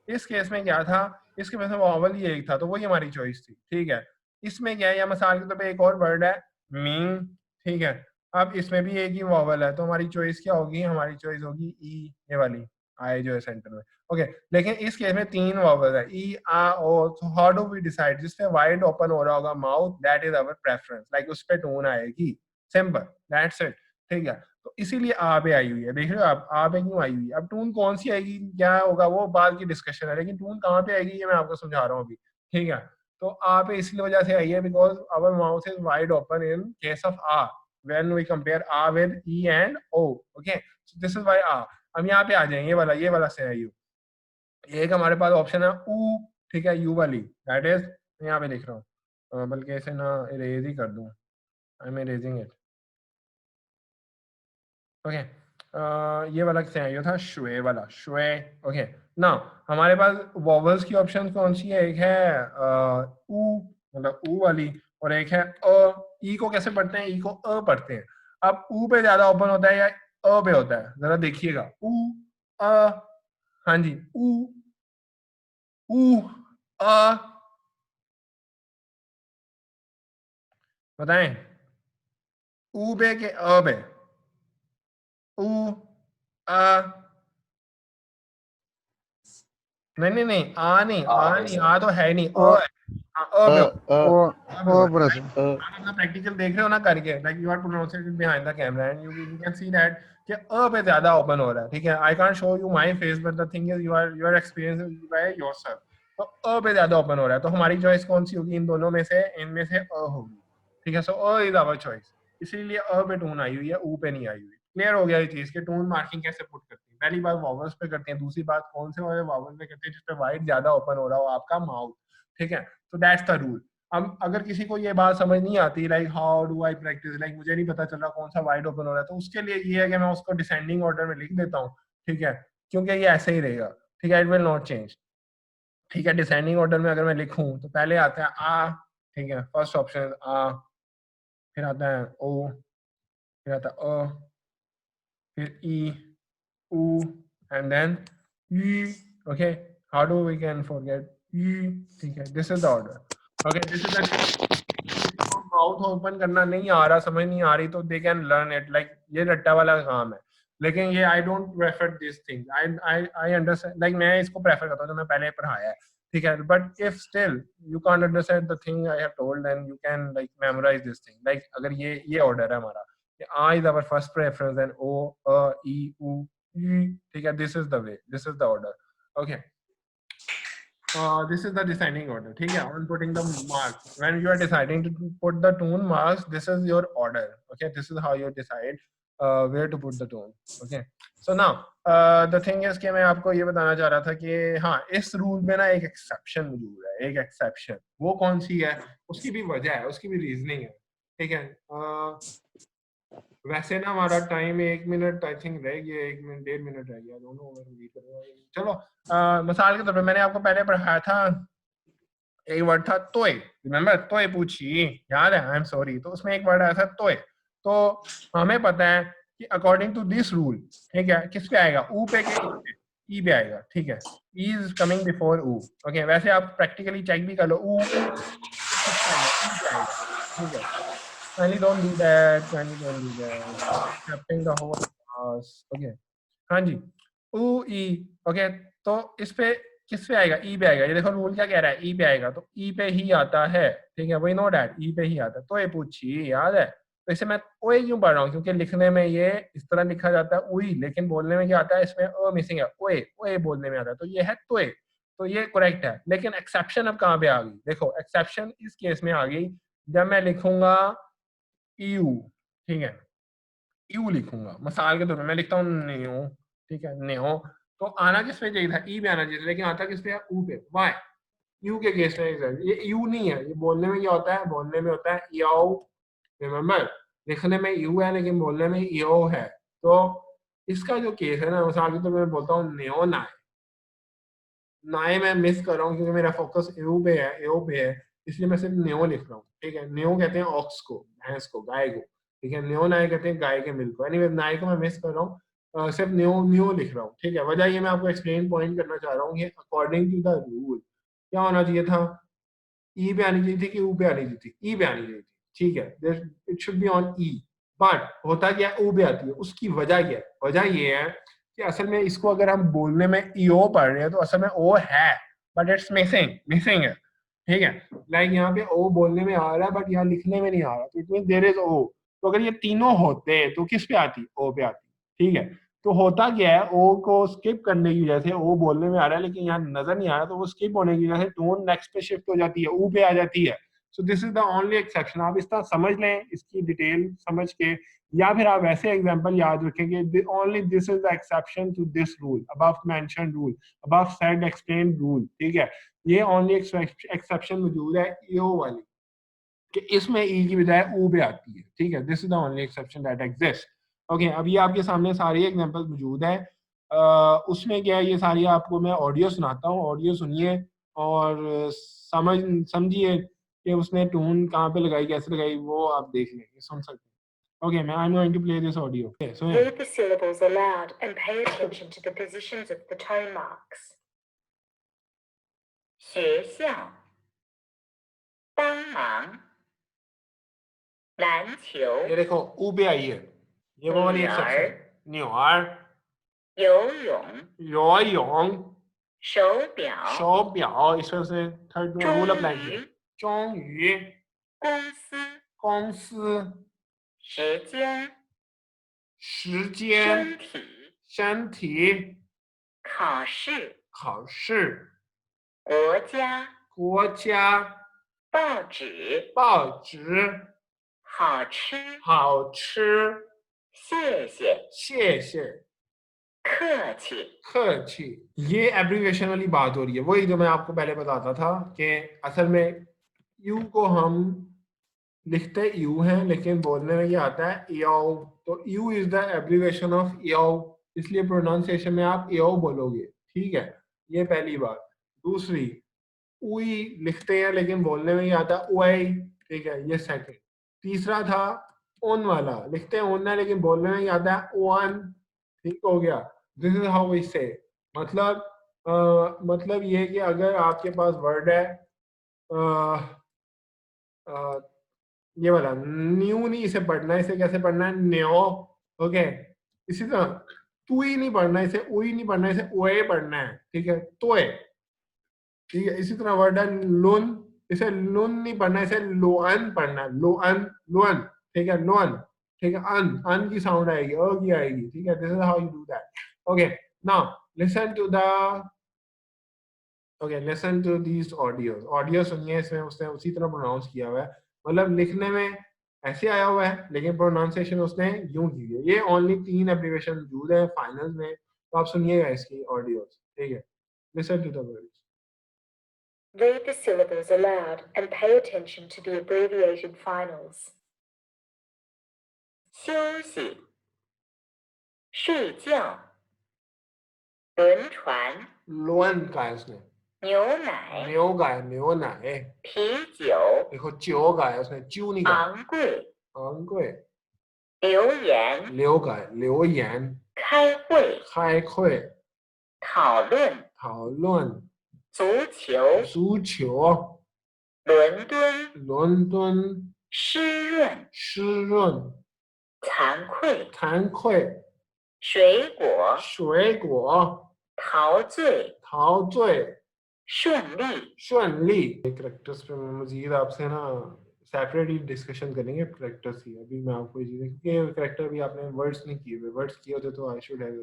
इस केस में क्या था, इसके में से वॉवल ही एक था, तो वही हमारी चॉइस थी, ठीक है। इसमें क्या है, या मिसाल के तौर पे एक और वर्ड है मीन, ठीक है। अब इसमें भी एक ही वॉवल है, तो हमारी चॉइस क्या होगी, हमारी चॉइस होगी ई, ये वाली आई जो है सेंटर में, ओके। लेकिन इस केस में 3 वॉवल है, ई, आ, ओ। तो हाउ डू वी डिसाइड, जिसपे वाइड ओपन हो रहा होगा mouth, that is our preference, like उस पे टोन आएगी, सिंपल, दैट्स इट, ठीक है। तो इसीलिए आ पे आई हुई है, देख रहे हो आप, आ पे क्यों आई हुई है। अब टून कौन सी आएगी, क्या होगा, वो बाद की डिस्कशन है, लेकिन टून कहाँ पे आएगी ये मैं आपको समझा रहा हूँ अभी, ठीक है। तो आ पे इसलिए वजह से आई है because our mouth is wide open in case of आ, व्हेन वी कंपेयर आ with E and O, okay. So this is why आ। अब यहाँ पे आ जाए, ये वाला सिनेरियो, एक हमारे पास ऑप्शन है ऊ, ठीक है, यू वाली, दैट इज, यहाँ पे लिख रहा हूँ, बल्कि इसे ना इरेज ही कर दूं, I am erasing it, okay. ये वाला सिनेरियो था श्वे वाला, श्वे, ओके। ना हमारे पास वॉवल्स की ऑप्शन कौन सी है, एक है ऊ, मतलब ऊ वाली, और एक है अ। ई को कैसे पढ़ते हैं, ई को अ पढ़ते हैं। अब ऊ पे ज्यादा ओपन होता है या अ पे होता है, जरा देखिएगा, ऊ, अ, हाँ जी, ऊ, अ, बताएं, ऊ पे के अ पे, ऊ, अ, नहीं, आ नहीं, आ तो है नहीं, अ है, हाँ, अ पे अ अपना प्रैक्टिकल देख रहे हो ना करके, like you are pronouncing behind the camera and you can see that कि अ पे ज्यादा ओपन हो रहा है, ठीक है। I can't show you my face, but the thing is you are experiencing by yourself. तो अ पे ज्यादा ओपन हो रहा है, तो हमारी चॉइस कौन सी होगी इन दोनों में से, इनमें से अ होगी, ठीक है। सो अ इज आवर चॉइस, इसीलिए अ पे टून आई हुई है, ऊ पे नहीं आई हुई। क्लियर हो गया ये चीज कि टून मार्किंग कैसे पुट करते हैं। पहली बात वॉवल्स पे करते हैं, दूसरी बात कौन से वाले वॉवल पे करते हैं, जिसपे वाइड ज्यादा ओपन हो रहा हो आपका माउथ, ठीक है। तो दैट्स द रूल। अब अगर किसी को ये बात समझ नहीं आती, like how do I practice, like मुझे नहीं पता चल रहा कौन सा वाइड ओपन हो रहा है, तो उसके लिए ये है कि मैं उसको डिसेंडिंग ऑर्डर में लिख देता हूँ, ठीक है, क्योंकि ये ऐसे ही रहेगा, ठीक है, इट विल नॉट चेंज, ठीक है। डिसेंडिंग ऑर्डर में अगर मैं लिखूं तो पहले आता है आ, ठीक है, फर्स्ट ऑप्शन आ, फिर आता है ओ, फिर आता अ, फिर ई, ऊ, and then you. Okay, how do we can forget you. ठीक है, this is the order. Okay, this is the mouth open करना नहीं आ रहा, समझ नहीं आ रही, तो they can learn it. Like ये रट्टा वाला काम है, लेकिन ये I don't prefer this thing. I understand, like मैं इसको प्रेफर करता हूँ जो मैं पहले पढ़ाया है, ठीक है. But if still you can't understand the thing I have told, then you can like memorise this thing. Like अगर ये ऑर्डर है हमारा, आ is our first preference, then O, अ, ई, ऊ, यू. ठीक है, this is the way, this is the order. Okay, this is the descending order. ठीक है, on putting the marks, when you are deciding to put the tone marks, this is your order. Okay, this is how you decide where to put the tone. Okay, so now the thing is कि मैं आपको ये बताना चाह रहा था कि हाँ, इस रूल में ना एक एक्सेप्शन मौजूद है. एक एक्सेप्शन, वो कौन सी है, उसकी भी वजह है, उसकी भी रीजनिंग है. ठीक है, वैसे ना हमारा टाइम 1 मिनट आई थिंक रह गया, 1 मिनट 1.5 मिनट रह गया दोनों. चलो, मिसाल के तौर पे मैंने आपको पहले पढ़ाया था, एक वर्ड था तोय. रिमेंबर, तोय पूछी, याद है? I am sorry. तो उसमें एक वर्ड आया था तोय. तो हमें पता है कि अकॉर्डिंग टू दिस रूल, ठीक है, किस पे आएगा, ऊ पे के ई पे आएगा. ठीक है, ई इज कमिंग बिफोर ऊ. ओके, वैसे आप प्रैक्टिकली चेक भी कर लो, ऊ ठीक है. Kindly don't do that. Kindly don't do that. Accepting the whole class. Okay. हाँ जी. U E. Okay. तो इस पे किस पे आएगा, ई पे आएगा. ये देखो रूल क्या कह रहा है, ई पे आएगा, तो ई पे ही आता है. ठीक है, वही नो डैट, ई पे ही आता है. तो ये पूछी, याद है? तो इसे मैं ओए क्यों पढ़ रहा हूँ, क्योंकि लिखने में ये इस तरह लिखा जाता है उई, लेकिन बोलने में क्या आता है, इसमें अ मिसिंग है. ओए, ओए बोलने में आता है, तो ये है तोए. तो ये करेक्ट है. लेकिन एक्सेप्शन अब कहाँ पे आ गई, देखो एक्सेप्शन इस केस में आ गई जब मैं लिखूंगा यू. ठीक है, यू लिखूंगा. मिसाल के तौर पे मैं लिखता हूँ न्यो. ठीक है, न्यो. तो आना किस पे चाहिए था, ई पे आना चाहिए था, लेकिन आता किस पे है, ऊ पे. वाई? यू के केस में ये यू नहीं है. ये बोलने में क्या होता है, बोलने में होता है याओ. रिमेंबर, लिखने में यू है लेकिन बोलने में यो है. तो इसका जो केस है ना, मिसाल के तौर पे मैं बोलता हूँ न्यो नाए. नाए मैं मिस कर रहा हूँ क्योंकि मेरा फोकस यू पे है, यो पे है, इसलिए मैं सिर्फ न्यो लिख रहा हूँ. ठीक है, न्यो कहते हैं ऑक्स को, भैंस को, गाय को. ठीक है, न्यो नाए कहते हैं गाय के मिल्क को. एनीवे, नाए को मैं मिस कर रहा हूँ, सिर्फ न्यो न्यो लिख रहा हूँ. ठीक है, वजह ये मैं आपको एक्सप्लेन पॉइंट करना चाह रहा हूँ कि अकॉर्डिंग टू द रूल क्या होना चाहिए था, ई पे आनी चाहिए थी कि ऊ पे आनी चाहिए थी, ई पे आनी चाहिए थी. ठीक है, it should be on E. But होता क्या है, ऊ पे आती है. उसकी वजह क्या है, वजह ये है कि असल में इसको अगर हम बोलने में ईओ पढ़ रहे हैं तो असल में ओ है, बट इट्स मिसिंग है. ठीक है, लाइक यहाँ पे ओ बोलने में आ रहा है बट यहाँ लिखने में नहीं आ रहा, तो इट मीन देयर इज ओ. तो अगर ये तीनों होते तो किस पे आती, ओ पे आती. ठीक है, तो होता क्या है, ओ को स्किप करने की वजह से, ओ बोलने में आ रहा है लेकिन यहाँ नजर नहीं आ रहा, तो वो स्किप होने की वजह से टोन नेक्स्ट पे शिफ्ट हो जाती है, ऊ पे आ जाती है. सो this is the only exception. आप इस तरह समझ लें, इसकी डिटेल समझ के, या फिर आप ऐसे एग्जांपल याद रखेंगे, only this is the exception to this rule, above mentioned rule, above said explained rule. ठीक है, ये ओनली एक्सेप्शन मौजूद है ईओ वाली, कि इसमें ई की बजाय ऊ पे आती है. ठीक है, this is the only exception that exist. Okay, अभी आपके सामने सारी एग्जांपल मौजूद है. उसमें क्या है, ये सारी आपको मैं ऑडियो सुनाता हूँ, ऑडियो सुनिए और समझिए कि उसने टून कहाँ पे लगाई, कैसे लगाई, वो आप देख लेंगे, सुन सकते हैं. Okay, I'm going to play this audio. Okay, so yeah. Read the syllables aloud and pay attention to the positions of the tone marks. 学校，帮忙，篮球， ये देखो ऊ पे आई है, ये वो वाली एक्सेप्शन. न्यूआर, 游泳， योयोंग, 手表， शो ब्याओ, इस वजह से थर्ड रूल 终 अप्लाई किया. 于， चोंग, 公司， 公司, 时间，时间, 身体，身体, 考试， 考试, 国家， 国家, 报纸， 报纸, 好吃， 好吃, 谢谢， 谢谢, 客气， 客气. ये एब्रीविएशन वाली बात हो रही है, वही जो मैं आपको पहले बताता था कि असल में यू को हम लिखते यू हैं लेकिन बोलने में ये आता है याओ. तो U is the abbreviation of याओ, इसलिए प्रोनाउंसिएशन में आप याओ बोलोगे. ठीक है, ये पहली बात. दूसरी, उई लिखते हैं लेकिन बोलने में ये आता है उई. ठीक है, ये सेकंड. तीसरा था ओन वाला लिखते हैं ओन है लेकिन बोलने में क्या आता है ओन, ठीक हो गया। दिस इज हाउ वी से, मतलब मतलब ये कि अगर आपके पास वर्ड है ये वाला न्यू नहीं इसे पढ़ना है, इसे कैसे पढ़ना है न्यो, ओके। इसी तरह तू ही नहीं पढ़ना है, इसे उई नहीं पढ़ना है, इसे ओए पढ़ना है, ठीक है तोए, ठीक है। इसी तरह वर्ड है लुन, इसे लुन नहीं पढ़ना है, इसे लोअन पढ़ना है, लोअन लोअन, ठीक है लोअन, ठीक है। अन अन की साउंड आएगी, अ की आएगी, ठीक है। This is how you do that, okay. Now listen to the okay listen to these audios, audio सुनिए, इसमें उसने उसी तरह प्रोनाउंस किया हुआ है, मतलब लिखने में ऐसे आया हुआ है लेकिन प्रोनाउंसिएशन उसने यूं की है। ये ओनली 3 एब्रिविएशन मौजूद है फाइनल्स में, तो आप सुनिएगा इसकी ऑडियोज, ठीक है। Listen to the words. Read the syllables aloud and pay attention to the abbreviated finals. 休息，睡觉，轮船， लोअन का है उसने, 牛奶， न्यो का है न्यो ना है, 啤酒， देखो च्यो का है उसने, च्यू नहीं का, 昂贵， अंको है, 留言， लियो का है लियो यान, 开会， खाए खोए, 讨论， थाओलुन, 足球， सूचियो, 伦敦， लंदन, 湿润， शिरुन, 惭愧， थानकोए, 水果， श्वेगो, 陶醉， थाओजोए, 顺利， शुनली। करेक्टर्स पे मजीद आपसे ना सेपरेटली डिस्कशन करेंगे करेक्टर्स की। अभी मैं आपको ये चीजें, क्योंकि करेक्टर भी आपने वर्ड्स नहीं किए हुए, वर्ड्स किए होते तो आई शुड हैव,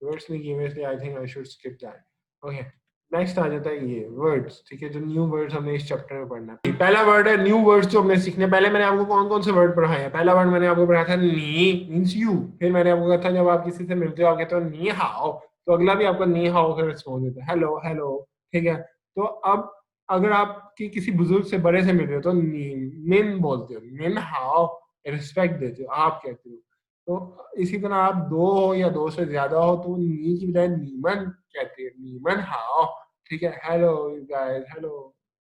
वर्ड्स नहीं किए हुए इसलिए I think I should skip that, okay. Next आ जाता है ये वर्ड्स, ठीक है, जो न्यू वर्ड्स हमने इस चैप्टर में पढ़ना है। पहला वर्ड है न्यू वर्ड्स जो हमने सीखने। पहले मैंने आपको कौन कौन से वर्ड पढ़ाए हैं? पहला वर्ड मैंने आपको पढ़ाया था नी, मींस यू। फिर मैंने आपको कहा था जब आप किसी से मिलते हो आप कहते हो नी हाओ, तो अगला भी आपका नी हाओ का रिस्पॉन्स देता है, हेलो हेलो, ठीक है। तो अब अगर आप किसी बुजुर्ग से बड़े से मिल रहे हो तो निन बोलते हो, निन हाओ, रिस्पेक्ट देते हो, आप कहते हो। तो इसी तरह आप दो हो या दो से ज्यादा हो तो नी की बजाय नीमन कहते हैं, नीमन हाओ, ठीक है। हेलो गाइस, हेलो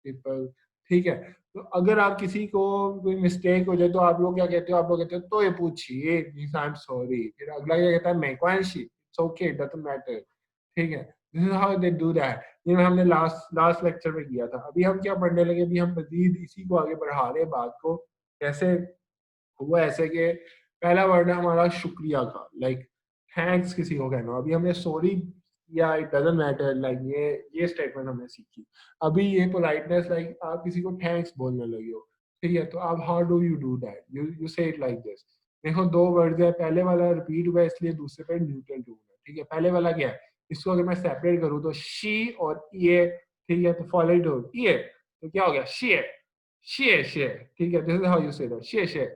पीपल, ठीक है। तो अगर आप किसी को कोई मिस्टेक हो जाए तो आप लोग क्या कहते हो? आप लोग कहते हो तो ये पूछिए, मींस आई एम सॉरी। फिर अगला क्या कहता है? मेक्वांशी, it's okay, it doesn't matter, ठीक है। This is how they do that. ये हमने लास्ट लेक्चर में किया था। अभी हम क्या पढ़ने लगे? अभी हम मजीद इसी को आगे बढ़ा रहे हैं बात को। कैसे हुआ? ऐसे कि पहला वर्ड है हमारा शुक्रिया का, लाइक थैंक्स किसी को कहना। अभी हमने सॉरी या इट डजंट मैटर, लाइक ये स्टेटमेंट हमने सीखी। अभी ये पोलाइटनेस, लाइक आप किसी को थैंक्स बोलने लगे हो, ठीक है, तो आप how do you do that? You से इट लाइक दिस। देखो दो वर्ड्स है, पहले वाला रिपीट हुआ इसलिए दूसरे पे न्यूट्रल टू है, ठीक है। पहले वाला क्या है? इसको अगर मैं सेपरेट करूँ तो शी और ये, ठीक है, तो फॉलो टू ये, तो क्या हो गया? शेयर शेयर शेयर, ठीक है। This is how you say that, शेयर शेयर,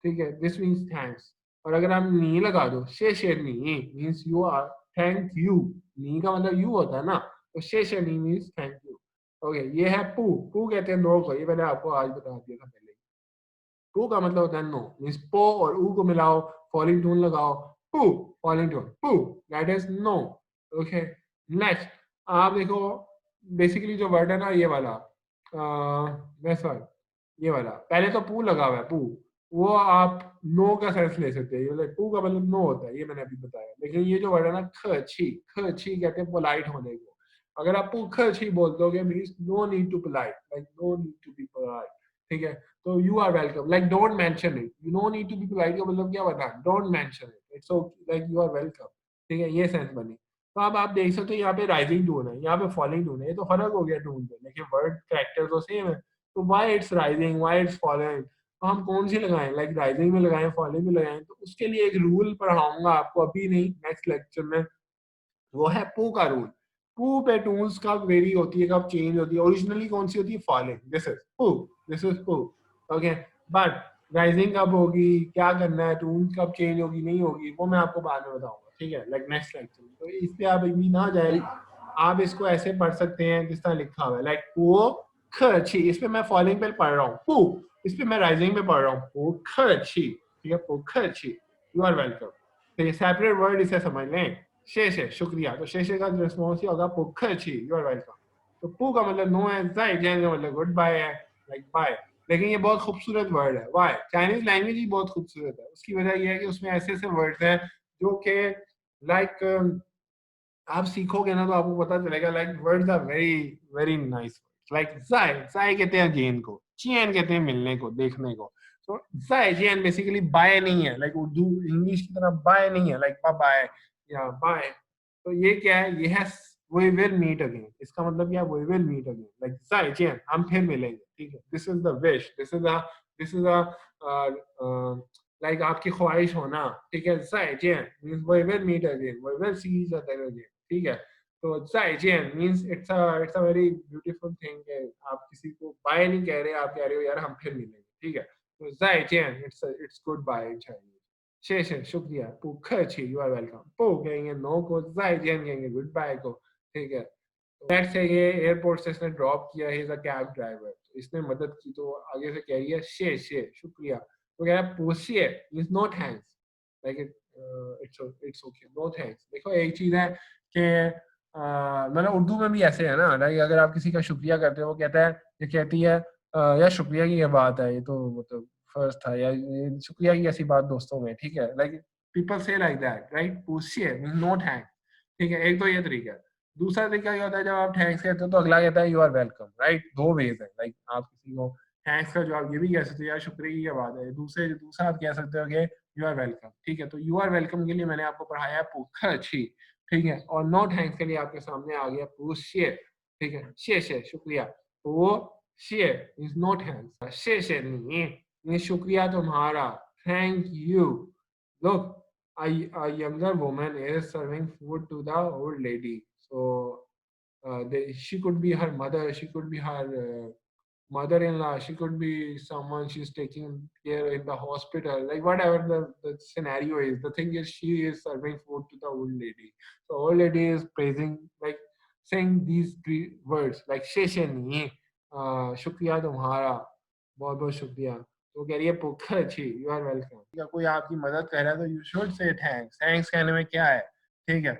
ठीक है। This means thanks. और अगर आप नी लगा दो, शेयर शेयर नी means you are thank you, नी का मतलब यू होता है ना, तो शेयर शेयर नी मींस थैंक यू, ओके। ये है पू, पू कहते हैं नो को, ये मैंने आपको आज बता दिया था पहले। पू का मतलब होता है नो, मींस पो और ऊ को मिलाओ, फॉलिंग टून लगाओ, पू, फॉलिंग टून, पू, that is no, okay. Next आप देखो, बेसिकली जो वर्ड है ना ये वाला, ये वाला, पहले तो पू लगा हुआ है, पू, वो आप नो का सेंस ले सकते हैं, लाइक पू का मतलब नो होता है, ये मैंने अभी बताया। लेकिन ये जो वर्ड है ना खची, खची कहते हैं पोलाइट होने को। अगर आप पू खची बोल दोगे means no need to polite, like no need to be polite, ठीक है। तो you are welcome, like don't mention it, you no need to be polite का मतलब क्या बता? Don't mention it, it's okay, like you are welcome, ठीक है, ये सेंस बनी। तो अब आप देख सकते हो यहाँ पे राइजिंग टोन है, यहाँ पे फॉलिंग टोन है, ये तो फर्क हो गया टोन पे, लेकिन वर्ड कैरेक्टर तो सेम है। तो why it's rising, why it's falling, तो हम कौन सी लगाएं? लाइक राइजिंग में लगाएं, फॉलिंग में लगाएं? तो उसके लिए एक रूल पढ़ाऊंगा आपको, अभी नहीं, नेक्स्ट लेक्चर में। वो है पू का रूल। पू पे टून्स कब वेरी होती है, कब चेंज होती है? ओरिजिनली कौन सी होती है? फॉलिंग, दिस इज पू, दिस इज पू, ओके। बट राइजिंग कब होगी, क्या करना है, टून कब चेंज होगी नहीं होगी, वो मैं आपको बाद में बताऊंगा, ठीक है, लाइक नेक्स्ट लेक्चर में। तो इसलिए आप अभी ना जाए, आप इसको ऐसे पढ़ सकते हैं जिस तरह लिखा हुआ है, लाइक पू खची, इस पे मैं फॉलिंग पे पढ़ रहा हूँ, पू, इस पे मैं राइजिंग में पढ़ रहा हूँ, पू खची, ठीक है, पू खची, यू आर वेलकम। तो ये सेपरेट वर्ड, इसे समझ लें। शेषे, शुक्रिया, तो शेषे का रिस्पॉन्स ही होगा पू खची, यू आर वेलकम। तो पू का मतलब नो है, जाए, जैन का मतलब गुड बाय है, लाइक बाय, लेकिन ये बहुत खूबसूरत वर्ड है। वाई? चाइनीज लैंग्वेज ही बहुत खूबसूरत है। उसकी वजह यह है कि उसमें ऐसे ऐसे वर्ड्स हैं जो कि लाइक आप सीखोगे ना तो आपको पता चलेगा like words are very very nice. Like जाय, जाय कहते हैं गेंद को, चियन कहते हैं मिलने को, देखने को। तो जाय चियन बेसिकली बाय नहीं है, लाइक उर्दू इंग्लिश की तरह बाय नहीं है, लाइक बाय या बाय। तो ये क्या है? ये है we will meet again। इसका मतलब क्या है? we will meet again, like जाय चियन, हम फिर मिलेंगे, ठीक है। This is the wish, this is a like आपकी ख्वाहिश होना, ठीक है। जाय चियन means we will meet again, we will see each other again, ठीक है। तो 再见 means it's a very beautiful thing कि आप किसी को बाय नहीं कह रहे, आप कह रहे हो यार हम फिर मिलेंगे, ठीक है। तो 再见 it's goodbye in Chinese. 谢谢 शुक्रिया, 不客气 यू आर वेलकम। 不 कहेंगे नो को, 再见 कहेंगे गुड बाय को, ठीक है। लेट्स से ये एयरपोर्ट से इसने ड्रॉप किया, he is a cab driver, इसने मदद की तो आगे से कह रही है 谢谢 शुक्रिया। तो कह रहा है 不谢 means no thanks, like it's okay, no thanks. देखो एक चीज है कि मतलब उर्दू में भी ऐसे है ना, लाइक अगर आप किसी का शुक्रिया करते हो, वो कहता है, ये कहती है यार शुक्रिया की ये बात है, ये तो मतलब फर्ज था, या ये शुक्रिया की ऐसी बात दोस्तों में, ठीक है। लाइक पीपल से लाइक दैट, राइट। पूछिए मींस नो थैंक, ठीक है। एक तो ये तरीका है। दूसरा तरीका ये होता है जब आप थैंक्स कहते हो तो अगला कहता है यू आर वेलकम, राइट। दो वेज है, लाइक आप किसी को थैंक्स का जवाब ये भी कह सकते हो यार शुक्रिया की ये बात है, दूसरा आप कह सकते हो कि यू आर वेलकम, ठीक है। तो यू आर वेलकम के लिए मैंने आपको पढ़ाया है पुख अच्छी, ठीक है। और नो थैंक्स के लिए आपके सामने आ गया पूछिए, ठीक है। 谢谢 शुक्रिया, वो शे इज नो थैंक्स। 谢谢你 ये शुक्रिया तुम्हारा, thank you. Look, a younger woman is serving food to the old lady, so she could be her mother, she could be her mother-in-law, she could be someone she's taking care in the hospital, like whatever the scenario is. The thing is she is serving food to the old lady. So old lady is praising, like saying these three words like 谢谢你 शुक्रिया तुम्हारा, बहुत बहुत शुक्रिया। तो कह रही है पुख अच्छी, यू आर वेलकम। या कोई आपकी मदद कर रहा है तो you should say thanks. Thanks कहने में क्या है, ठीक है।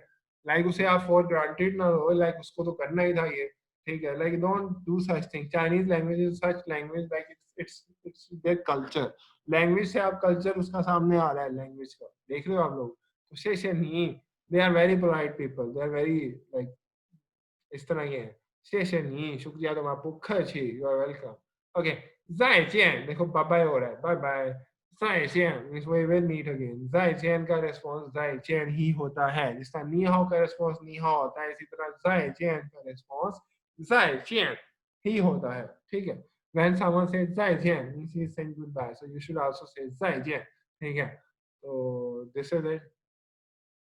लाइक उसे आप फॉर ग्रांटेड ना हो, लाइक उसको तो करना ही था ये, ठीक है। Like don't do such thing. Chinese language is such language, like it's their culture. Language से आप कल्चर उसका सामने आ रहा है, लैंग्वेज का देख रहे हो आप लोग। तो शेषे नहीं, they are very polite people, they are very like इस तरह ये है। शेषे नहीं, शुक्रिया तुम्हारा, पुख अच्छी, यू आर वेलकम। ओके, 再见 देखो बाय बाय हो रहा है, bye bye. 再见 means we will meet again. 再见का रिस्पांस 再见 ही होता है, जिस तरह नी हाओ का रिस्पांस नी हाओ होता है, इसी तरह 再见 का रिस्पांस 再见 ही होता है, ठीक है। When someone says 再见 means he is saying goodbye, so you should also say 再见, ठीक है। तो दिस इज इट।